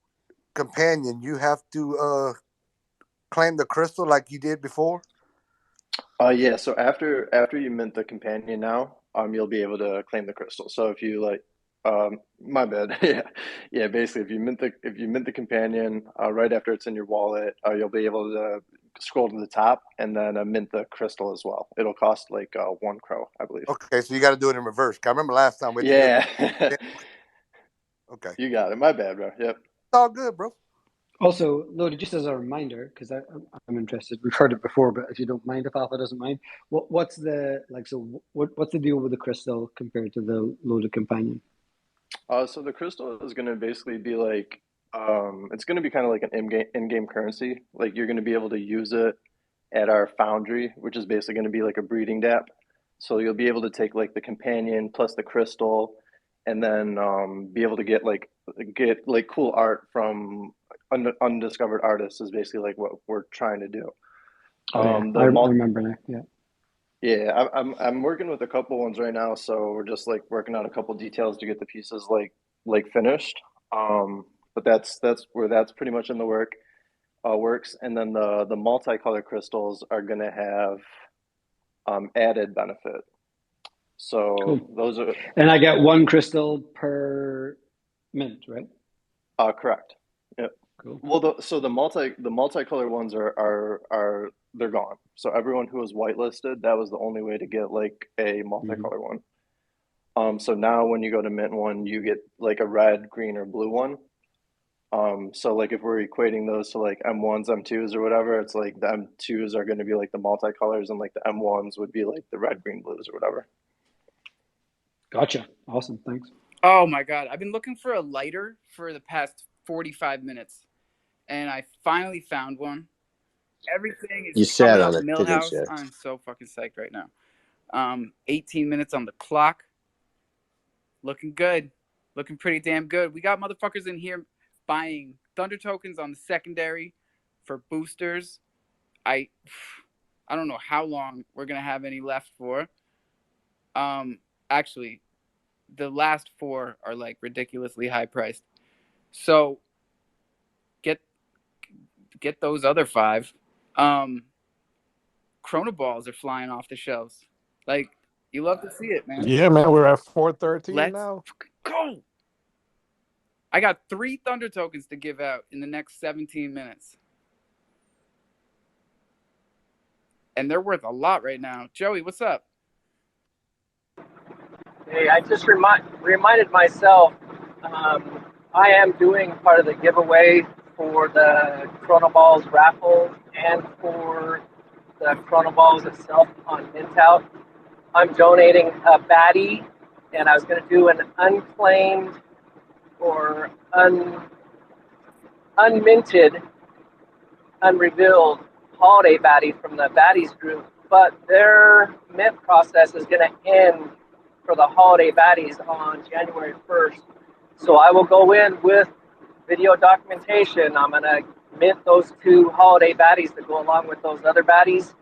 companion, you have to claim the crystal like you did before? Yeah, so after you mint the companion now, you'll be able to claim the crystal. So if you My bad. Yeah. Basically, if you mint the companion right after it's in your wallet, you'll be able to scroll to the top and then mint the crystal as well. It'll cost like 1 crow, I believe. Okay, so you got to do it in reverse. I remember last time we had to do Yeah. it. Okay, You got it. My bad, bro. Yep. it's all good, bro. Also, Lodi, just as a reminder, because I'm interested. We've heard it before, but if you don't mind, if Alpha doesn't mind, what's the like? So what's the deal with the crystal compared to the loaded companion? So the crystal is going to basically be like, it's going to be kind of like an in-game currency. Like you're going to be able to use it at our foundry, which is basically going to be like a breeding dApp. So you'll be able to take like the companion plus the crystal, and then be able to get like cool art from undiscovered artists. Is basically like what we're trying to do. Oh yeah, I remember now. Yeah. Yeah, I'm working with a couple ones right now, so we're just like working on a couple details to get the pieces like finished. But that's where that's pretty much in the works, and then the multicolor crystals are gonna have added benefit. So Cool. those are And I get 1 crystal per mint, right? correct. Yep. Cool. Well, the multicolor ones are they're gone. So everyone who was whitelisted, that was the only way to get like a multicolor one. So now when you go to mint one, you get like a red, green, or blue one. So like if we're equating those to like M1s, M2s, or whatever, it's like the M2s are going to be like the multicolors, and like the M1s would be like the red, green, blues, or whatever. Gotcha. Awesome. Thanks. Oh my God. I've been looking for a lighter for the past 45 minutes, and I finally found one. Everything is You sat coming on up it, didn't Millhouse. you? I'm so fucking psyched right now. 18 minutes on the clock. Looking good. Looking pretty damn good. We got motherfuckers in here buying Thunder tokens on the secondary for boosters. I don't know how long we're gonna have any left for. Actually, the last 4 are like ridiculously high priced. So get those other 5. Chrono balls are flying off the shelves. Like, you love to see it, man. Yeah, man, we're at 413 Let's now. go. I got 3 Thunder tokens to give out in the next 17 minutes. And they're worth a lot right now. Joey, what's up? Hey, I just reminded myself I am doing part of the giveaway for the Chrono Balls raffle and for the Chrono Balls itself on Mint Out. I'm donating a baddie, and I was going to do an unclaimed or unminted, unrevealed holiday baddie from the baddies group, but their mint process is going to end for the holiday baddies on January 1st. So I will go in with video documentation. I'm going to mint those 2 holiday baddies that go along with those other baddies.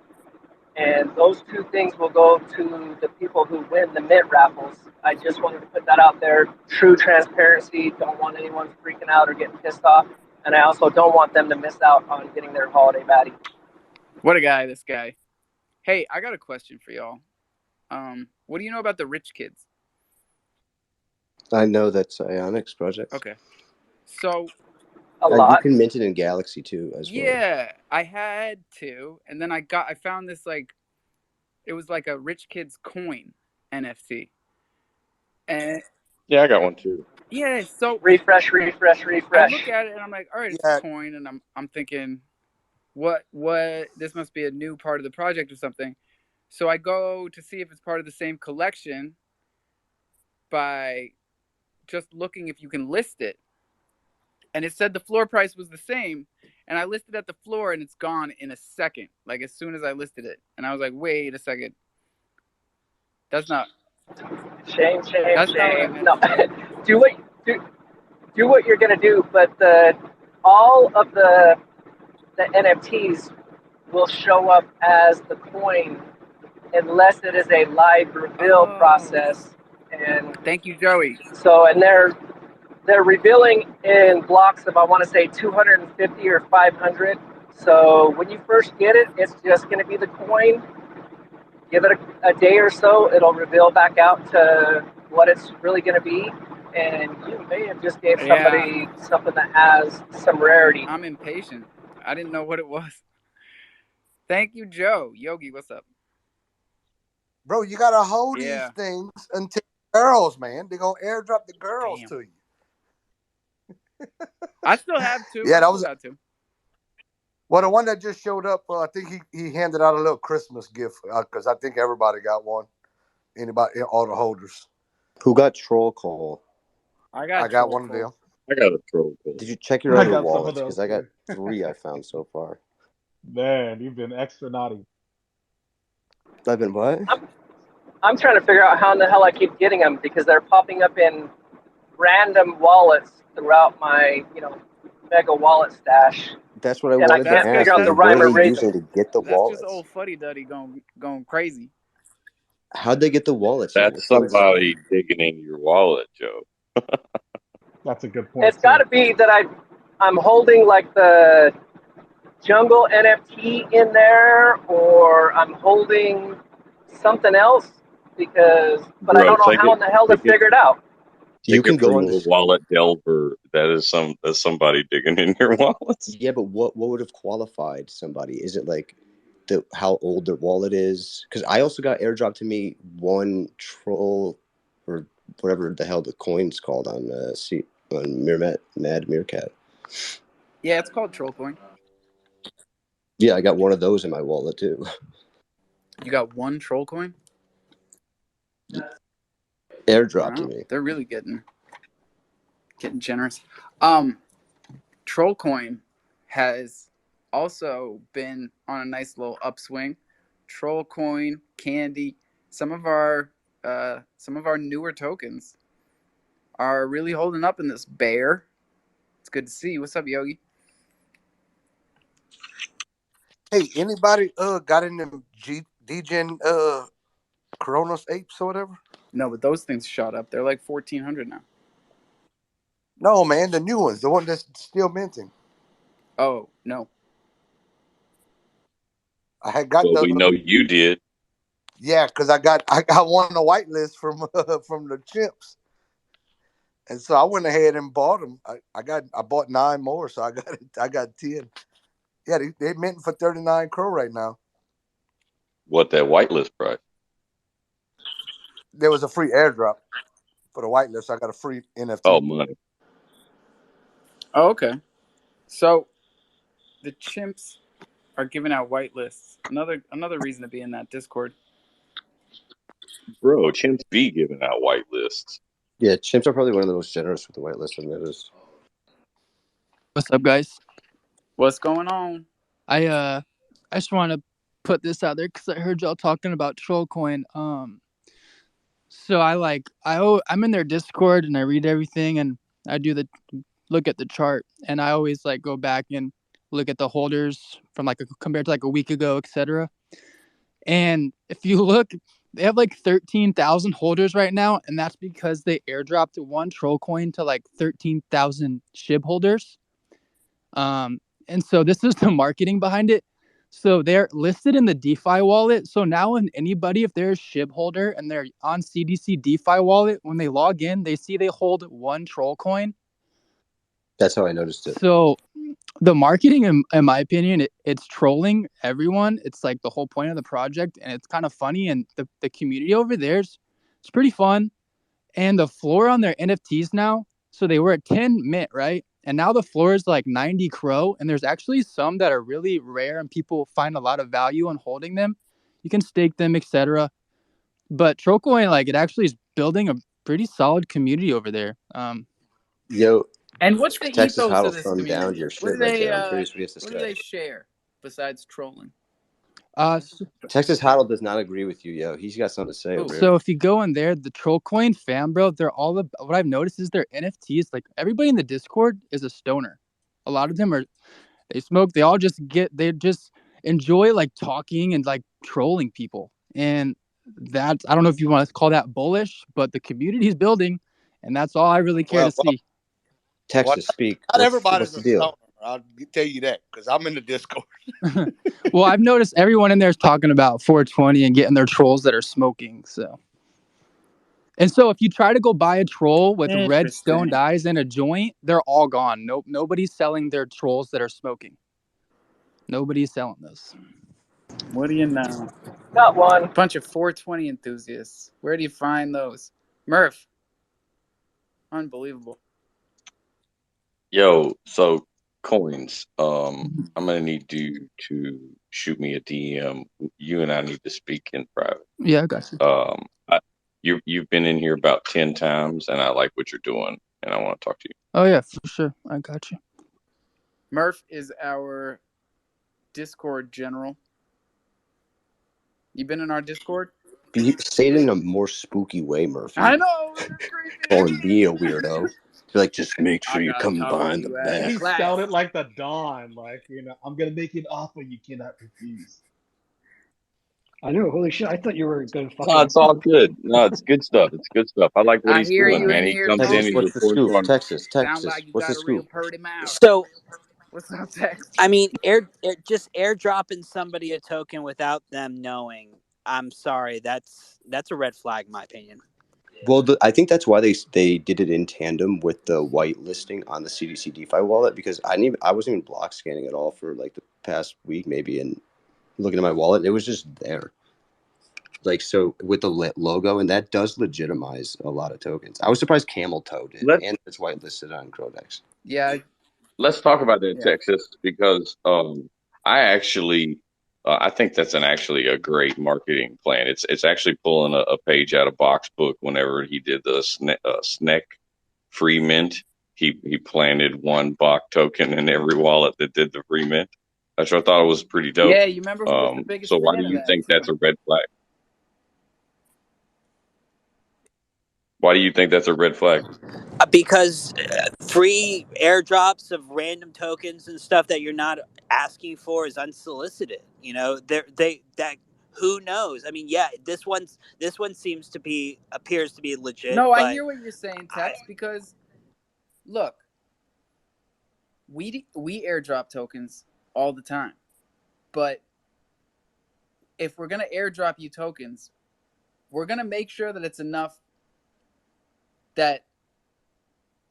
And those 2 things will go to the people who win the mint raffles. I just wanted to put that out there. True transparency. Don't want anyone freaking out or getting pissed off. And I also don't want them to miss out on getting their holiday baddie. What a guy, this guy. Hey, I got a question for y'all. What do you know about the rich kids? I know that's Ionix project. Okay. So you can mint it in Galaxy too as well. Yeah, I had to, and then I found this like, it was like a rich kid's coin NFT. And yeah, I got one too. Yeah, so refresh. I look at it and I'm like, all right, it's a coin, and I'm thinking, what this must be a new part of the project or something. So I go to see if it's part of the same collection by just looking if you can list it. And it said the floor price was the same. And I listed at the floor and it's gone in a second. Like as soon as I listed it. And I was like, wait a second. That's not. Shame. That's not what I meant. No. do what you're gonna do, but all of the NFTs will show up as the coin unless it is a live reveal process. And thank you, Joey. So, and they're revealing in blocks of, I want to say 250 or 500. So when you first get it, it's just going to be the coin. Give it a day or so, it'll reveal back out to what it's really going to be. and you may have just gave Yeah, somebody something that has some rarity. I'm impatient. I didn't know what it was. Thank you, Joe. Yogi, what's up? Bro, you gotta hold these Yeah. things until girls, man. They're gonna airdrop the girls Damn. to you. I still have two. Yeah, I that still was got two. well. The one that just showed up, I think he handed out a little Christmas gift because I think everybody got one. Anybody, all the holders. Who got troll call? I I got got troll one of call. them. I got a troll call. Did you check your I other got some of wallets? those Because I got too. 3 I found so far. Man, you've been extra naughty. I've been what? I'm trying to figure out how in the hell I keep getting them because they're popping up in random wallets throughout my, mega wallet stash, That's what I and I wanted to That's can't figure ask out the is that's what are rhyme or they that's just reason. using to get the that's just wallets? old fuddy duddy going crazy. How'd they get the wallets in? That's What's the somebody digging in your wallet, Joe. That's a good It's point got too. to be that I'm holding like the jungle NFT in there, or I'm holding something else but I Bro, don't know how in the hell to take it figure it out. You take can it go from on the this. wallet delver. That's somebody digging in your wallets. Yeah, but what would have qualified somebody? Is it like how old their wallet is? Because I also got airdropped to me one troll or whatever the hell the coin's called on Mad Meerkat. Yeah, it's called troll coin. Yeah, I got one of those in my wallet too. You got one troll coin? Airdropped to Wow, me. they're really getting generous. Trollcoin has also been on a nice little upswing. Trollcoin, Candy, some of our newer tokens are really holding up in this bear. It's good to see. What's up, Yogi? Hey, anybody got in them DGen Coronas apes or whatever? No, but those things shot up. They're like 1,400 now. No, man, the new ones, the one that's still minting. Oh no. I had got Well, the we know you did. yeah, because I got one on the whitelist from from the chimps, and so I went ahead and bought them. I bought 9 more, so I got 10. Yeah, they minting for 39 crow right now. What that whitelist price? There was a free airdrop for the whitelist. So I got a free Oh, NFT. money. Oh, okay. So the chimps are giving out whitelists. Another reason to be in that Discord. Bro, Chimps be giving out whitelists. Yeah, chimps are probably one of the most generous with the whitelist I've noticed. What's up, guys? What's going on? I just want to put this out there because I heard y'all talking about Trollcoin. So I'm in their Discord and I read everything and I look at the chart and I always like go back and look at the holders from compared to like a week ago, etc. And if you look, they have like 13,000 holders right now, and that's because they airdropped one Trollcoin to like 13,000 SHIB holders. And so this is the marketing behind it. So they're listed in the DeFi wallet. So now when anybody, if they're a SHIB holder and they're on CDC DeFi wallet, when they log in, they see they hold one troll coin. That's how I noticed it. So the marketing, in my opinion, it's trolling everyone. It's like the whole point of the project, and it's kind of funny. And the community over there it's pretty fun. And the floor on their NFTs now, so they were at 10 mint, right? And now the floor is like 90 crow. And there's actually some that are really rare and people find a lot of value in holding them. You can stake them, etc. But Trollcoin, like, it actually is building a pretty solid community over there. Yo, And what's the Texas ethos of Hodl this thumb down community? your shit right there. I'm curious what he has to What do say. they share besides trolling? Texas Hodl does not agree with you, yo. He's got something to say over here. So if you go in there, the Trollcoin fam, bro, they're all what I've noticed is their NFTs. Like everybody in the Discord is a stoner. A lot of them they smoke. They just enjoy like talking and like trolling people. And that's, I don't know if you want to call that bullish, but the community is building, and that's all I really care to see. Texas, speak. Not What's everybody's the a deal? stoner. I'll tell you that because I'm in the Discord. Well, I've noticed everyone in there is talking about 420 and getting their trolls that are smoking. So And so if you try to go buy a troll with red stoned Interesting. eyes and a joint, they're all gone. Nobody's selling their trolls that are smoking. Nobody's selling those. What do you know? Got one. Bunch of 420 enthusiasts. Where do you find those? Murph. Unbelievable. Yo, so coins. I'm gonna need you to shoot me a DM. You and I need to speak in private. Yeah, I got you. You've been in here about 10 times, and I like what you're doing, and I want to talk to you. Oh yeah, for sure. I got you. Murph is our Discord general. You been in our Discord? You say it in a more spooky way, Murphy. I know, you're creepy. Calling me a weirdo. You're like, just make I sure you gotta come talk to behind the you after He back. class. spelled it like the Dawn, like, you know, I'm gonna make an offer you cannot refuse. I know. Holy shit! I thought you were gonna No, fucking. it's all good. No, it's good stuff. It's good stuff. I like what I he's hear doing, you in man. He here, comes in, Texas, he Tony. what's the reports scoop? on. Texas, Sound like you what's the got a real scoop? purty mouth. So, What's up, Tex? I mean, just airdropping somebody a token without them knowing. I'm sorry, that's a red flag, in my opinion. Well, I think that's why they did it in tandem with the white listing on the CDC DeFi wallet, because I wasn't even block scanning at all for like the past week maybe, and looking at my wallet, it was just there. Like, so with the logo, and that does legitimize a lot of tokens. I was surprised Camel Toe did, Let's and it's whitelisted on Crodex. Yeah, let's talk about that, yeah. Texas, because I actually I think that's actually a great marketing plan. It's actually pulling a page out of Box Book whenever he did the SNEC free mint. He planted one Bach token in every wallet that did the free mint. I thought it was pretty dope. Yeah, you remember who was the biggest So why do fan of you that think that's too? a red flag? Why do you think that's a red flag? Because free airdrops of random tokens and stuff that you're not asking for is unsolicited. You know, that who knows? I mean, yeah, this one appears to be legit, No, I but hear what you're saying, Tex, because look, we airdrop tokens all the time. But if we're going to airdrop you tokens, we're going to make sure that it's enough that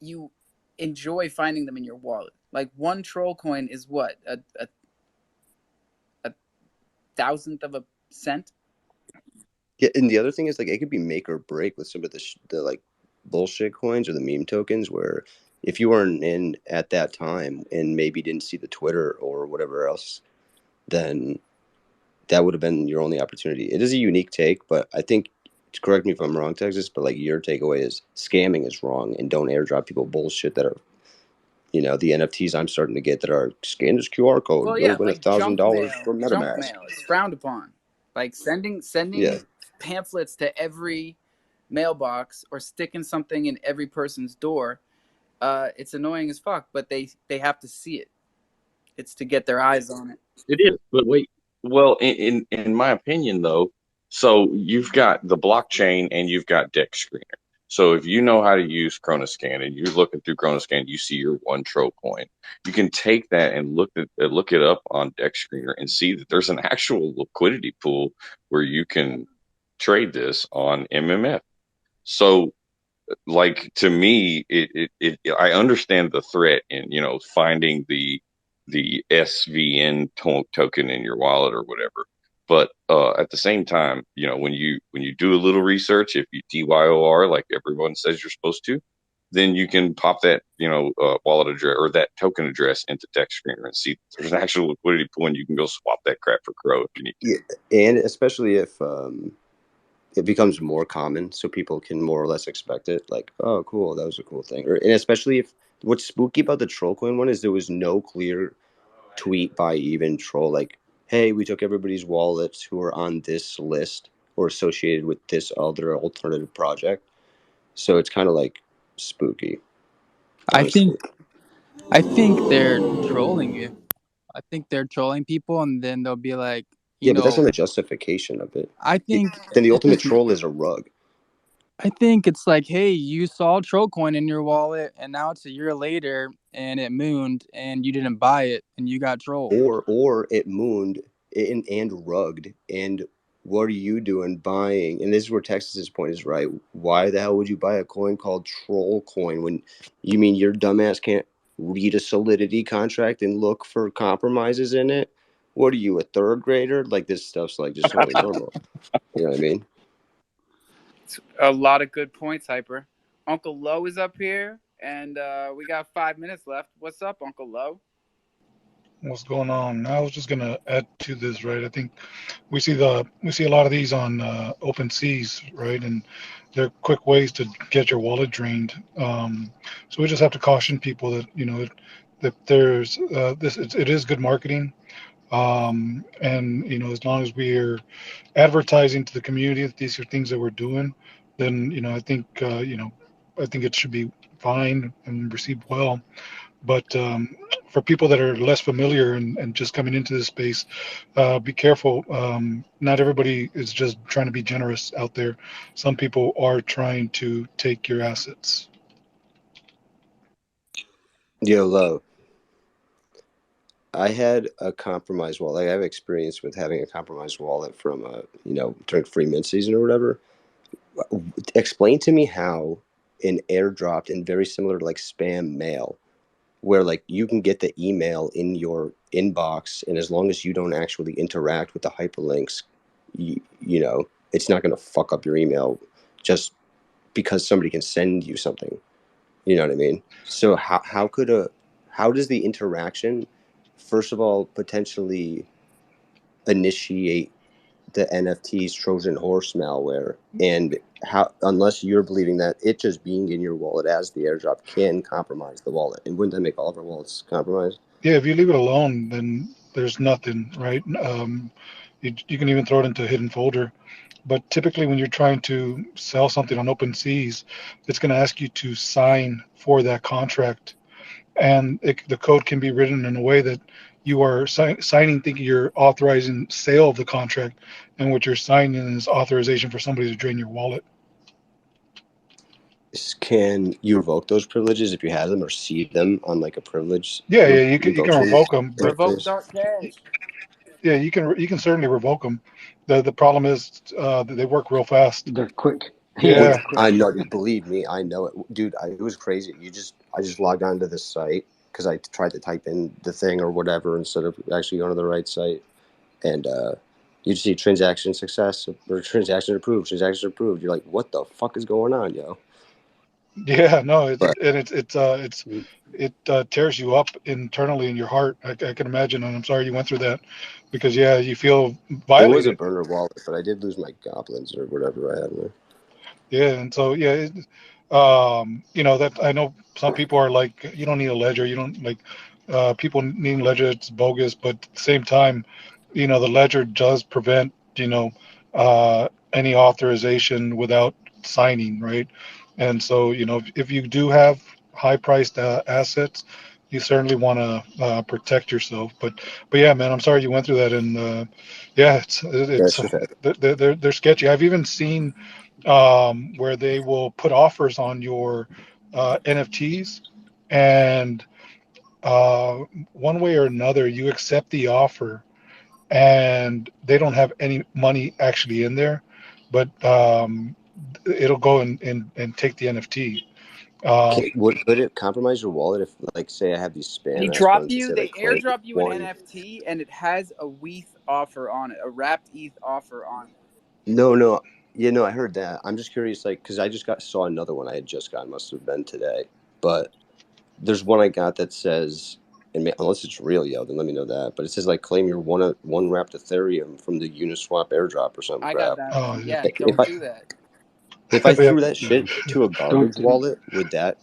you enjoy finding them in your wallet. Like one troll coin is what? A thousandth of a cent? Yeah, and the other thing is, like, it could be make or break with some of the like bullshit coins or the meme tokens, where if you weren't in at that time and maybe didn't see the Twitter or whatever else, then that would have been your only opportunity. It is a unique take, but I think, correct me if I'm wrong, Texas, but like your takeaway is scamming is wrong, and don't airdrop people bullshit that are, the NFTs I'm starting to get that are scan this QR code, Well, you'll yeah, win like $1,000 from junk MetaMask. mail is frowned upon. Like sending Yeah. pamphlets to every mailbox or sticking something in every person's door, it's annoying as fuck, but they have to see it. It's to get their eyes on it. It is, but wait. Well, in my opinion, though, so you've got the blockchain and you've got Dex Screener. So if you know how to use Chronoscan and you're looking through Chronoscan, you see your one Tro coin. You can take that and look it up on Dex Screener and see that there's an actual liquidity pool where you can trade this on MMF. So like to me, I understand the threat in finding the SVN token in your wallet or whatever. But at the same time, when you do a little research, if you DYOR like everyone says you're supposed to, then you can pop that wallet address or that token address into Dex Screener and see if there's an actual liquidity pool, and you can go swap that crap for Crow if you need to. Yeah, and especially if it becomes more common, so people can more or less expect it. Like, oh, cool, that was a cool thing. And especially if what's spooky about the Trollcoin one is there was no clear tweet by even Troll like, hey, we took everybody's wallets who are on this list or associated with this other alternative project. So it's kind of like spooky, I honestly. think they're trolling you. I think they're trolling people, and then they'll be like, Yeah, but that's not a justification of it. I think Then the it's ultimate just. troll is a rug. I think it's like, hey, you saw Trollcoin in your wallet, and now it's a year later, and it mooned, and you didn't buy it, and you got trolled. Or it mooned and rugged and what are you doing buying? And this is where Texas's point is right. Why the hell would you buy a coin called Troll Coin when you mean your dumbass can't read a Solidity contract and look for compromises in it? What are you, a third grader? Like, this stuff's like just totally normal. You know what I mean? It's a lot of good points, Hyper. Uncle Low is up here, and we got 5 minutes left. What's up, Uncle Low? What's going on? I was just gonna add to this, right? I think we see a lot of these on open seas, right? And they're quick ways to get your wallet drained. So we just have to caution people that that there's it is good marketing, and as long as we're advertising to the community that these are things that we're doing, then I think it should be fine and received well. But for people that are less familiar and just coming into this space, be careful. Not everybody is just trying to be generous out there. Some people are trying to take your assets. Yo, Low, I had a compromised wallet. Like, I have experience with having a compromised wallet from, during free mint season or whatever. Explain to me how an airdropped and very similar to like spam mail, where like you can get the email in your inbox, and as long as you don't actually interact with the hyperlinks, it's not going to fuck up your email just because somebody can send you something. You know what I mean? So how does the interaction, first of all, potentially initiate the NFT's Trojan horse malware, and how, unless you're believing that it just being in your wallet as the airdrop can compromise the wallet, and wouldn't that make all of our wallets compromised? Yeah, if you leave it alone, then there's nothing, right? You can even throw it into a hidden folder. But typically, when you're trying to sell something on open seas, it's going to ask you to sign for that contract, and the code can be written in a way that you are signing thinking you're authorizing sale of the contract, and what you're signing is authorization for somebody to drain your wallet. Can you revoke those privileges if you have them, or see them on like a privilege Yeah, you can revocation revoke them, but Revoke interface? Dark Cash. yeah, you can certainly revoke them. The problem is that they work real fast. They're quick. Yeah, Yeah, they're quick. I know, dude, believe me, I know it, dude. It was crazy. I just logged onto this site because I tried to type in the thing or whatever instead of actually going to the right site, and you just see transaction success or transaction approved, transaction approved. You're like, what the fuck is going on, yo? yeah, no, But it tears you up internally in your heart. I can imagine, and I'm sorry you went through that, because yeah, you feel it was a violated. burner wallet, but I did lose my goblins or whatever I had in there. Yeah, and so yeah, that I know some people are like, you don't need a ledger. You don't like people need a ledger. It's bogus, but at the same time, the ledger does prevent any authorization without signing, right? And so if you do have high-priced assets, you certainly want to protect yourself. But yeah, man, I'm sorry you went through that, and yeah, That it's shit happened. they're sketchy. I've even seen where they will put offers on your NFTs, and one way or another, you accept the offer, and they don't have any money actually in there, but it'll go and take the NFT. Would it compromise your wallet if, like, say I have these They spam ass drop ones that you, say they like claim airdrop you an one? NFT, and it has a WETH offer on it, a wrapped ETH offer on it. No, yeah, no, I heard that. I'm just curious, like, because I just saw another one I had just got, must have been today, but there's one I got that says, and unless it's real, yo, then let me know that. But it says like claim your one wrapped Ethereum from the Uniswap airdrop or some I got crap. that Oh one. yeah, Yeah, If don't I do that. if I yeah, threw that Yeah. shit to a Don't garbage do. wallet, would that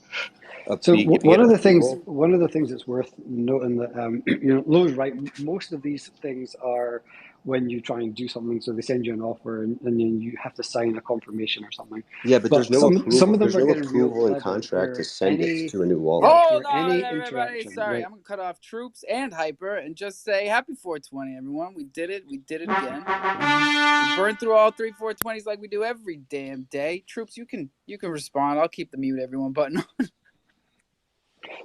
So be one get of the things, approval? that's worth noting that Lou's right. Most of these things are when you try and do something. So they send you an offer, and then you have to sign a confirmation or something. Yeah, but there's But no some approval. of them There's are no getting real approval in clever, contract to send it to a new wallet. Hold where on, any everybody. interaction, Sorry, right? I'm gonna cut off Troops and Hyper and just say happy 420, everyone. We did it. We did it again. We burned through all 3 420s like we do every damn day. Troops, you can respond. I'll keep the mute everyone button on.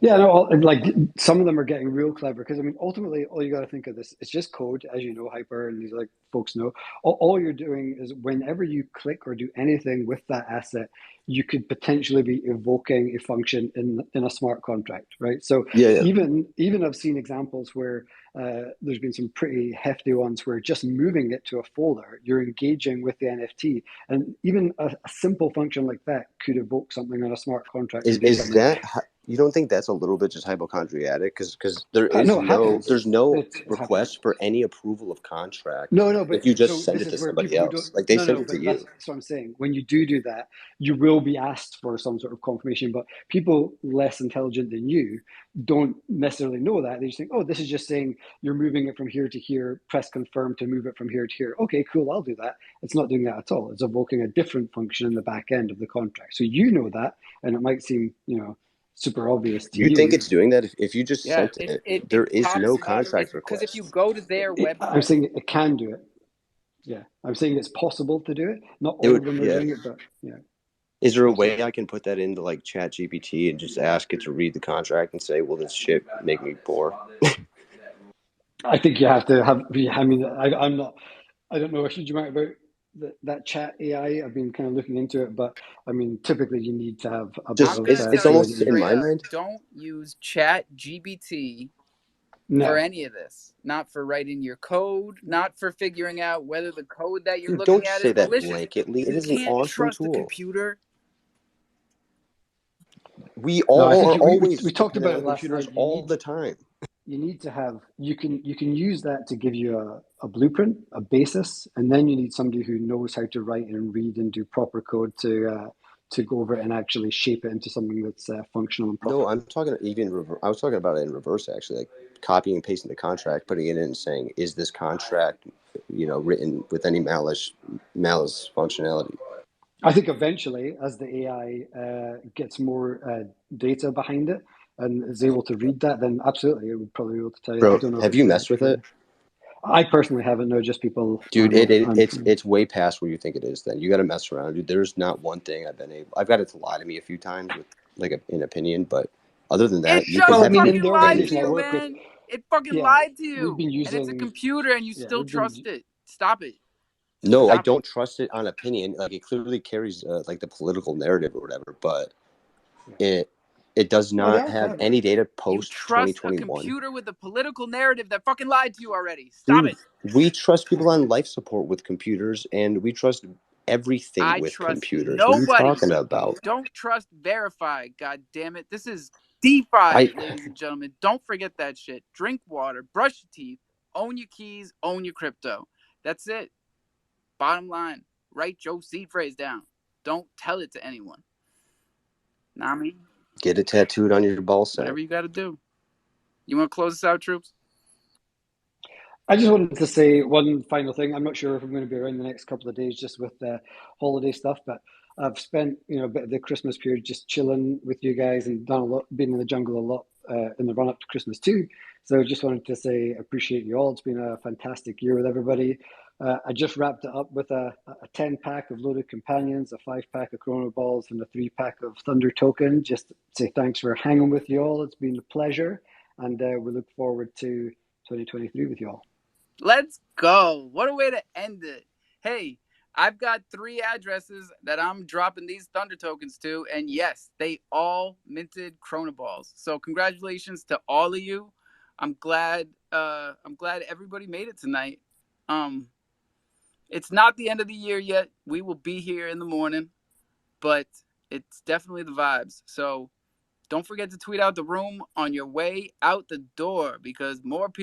Yeah, no, like some of them are getting real clever because I mean, ultimately, all you got to think of this, it's just code, as you know, Hyper, and these like folks know. All you're doing is whenever you click or do anything with that asset, you could potentially be evoking a function in a smart contract, right? So Yeah, even I've seen examples where there's been some pretty hefty ones where just moving it to a folder, you're engaging with the NFT, and even a simple function like that could evoke something on a smart contract and do is something. that you don't think that's a little bit just hypochondriatic because there is No, it happens. there's no It happens. request for any approval of contract No, but if you just so send this it to is where somebody people who don't. else, like they send No, it to but you. that's what I'm saying. When you do that, you will be asked for some sort of confirmation. But people less intelligent than you don't necessarily know that. They just think, oh, this is just saying you're moving it from here to here. Press confirm to move it from here to here. Okay, cool. I'll do that. It's not doing that at all. It's evoking a different function in the back end of the contract. So you know that, and it might seem super obvious to You think you. it's doing that if you just Yeah, sent it it, it, it there is has no to, contract because if you request. go to their I'm website. saying it can do it. Yeah, I'm saying it's possible to do it. Not It all would, of them are yeah. doing it, but yeah. Is there a So sorry. way I can put that into like Chat GPT and just ask it to read the contract and say, will this shit make me poor? I think you have to have. I mean, I'm not. I don't know a huge amount about that chat AI. I've been kind of looking into it, but I mean, typically you need to have a bit Just I'm of gonna it's tell you almost in fluidity. straight my up, mind. don't use Chat GBT for No, any of this. Not for writing your code, not for figuring out whether the code that you're Dude, looking don't at say is that malicious. blanketly. It You is an can't awesome trust a tool. computer. We no. I all think are we always talked dependent about on it last computers night. all the time. You need to have. You can use that to give you a blueprint, a basis, and then you need somebody who knows how to write and read and do proper code to go over it and actually shape it into something that's functional and No, proper. I'm talking I was talking about it in reverse actually, like copying and pasting the contract, putting it in and saying, is this contract, written with any malice functionality? I think eventually, as the AI gets more data behind it and is able to read that, then absolutely, it would probably be able to tell you. I Bro, don't know if have it's you there messed with today. it? I personally haven't. No, just people. Dude, I'm it's way past where you think it is. Then you got to mess around, dude. There's not one thing I've got it to lie to me a few times with like an opinion, but other than It that, you can just well. I have mean, in fucking the lied to organization I you, anything. work with, man. It fucking yeah, lied to we've you. been And it's a using. computer and you Yeah, still we've been. trust it. Stop it. Just No, I stop it. don't trust it on opinion. Like it clearly carries like the political narrative or whatever, but Yeah. it it does Oh not yeah, have yeah. any data You post trust a 2021. computer with a political narrative that fucking lied to you already. Stop Dude, it. we trust people on life support with computers, and we trust everything I with trust computers. What are you nobody. talking about? Don't trust verify. God damn it. This is DeFi, I ladies and gentlemen. Don't forget that shit. Drink water, brush your teeth, own your keys, own your crypto. That's it. Bottom line. Write your seed phrase down. Don't tell it to anyone. Know what I mean? get it tattooed on your ball sack. Whatever you got to do. You want to close this out, troops? I just wanted to say one final thing. I'm not sure if I'm going to be around the next couple of days just with the holiday stuff, but I've spent a bit of the Christmas period just chilling with you guys and done a lot, been in the jungle a lot in the run up to Christmas too. So I just wanted to say appreciate you all. It's been a fantastic year with everybody. I just wrapped it up with a 10 pack of loaded companions, a 5 pack of Chrono Balls, and a 3 pack of Thunder Token. Just to say thanks for hanging with you all. It's been a pleasure, and we look forward to 2023 with you all. Let's go. What a way to end it. Hey, I've got 3 addresses that I'm dropping these Thunder tokens to, and yes, they all minted Chronoballs. So congratulations to all of you. I'm glad everybody made it tonight. It's not the end of the year yet. We will be here in the morning, but it's definitely the vibes. So don't forget to tweet out the room on your way out the door because more people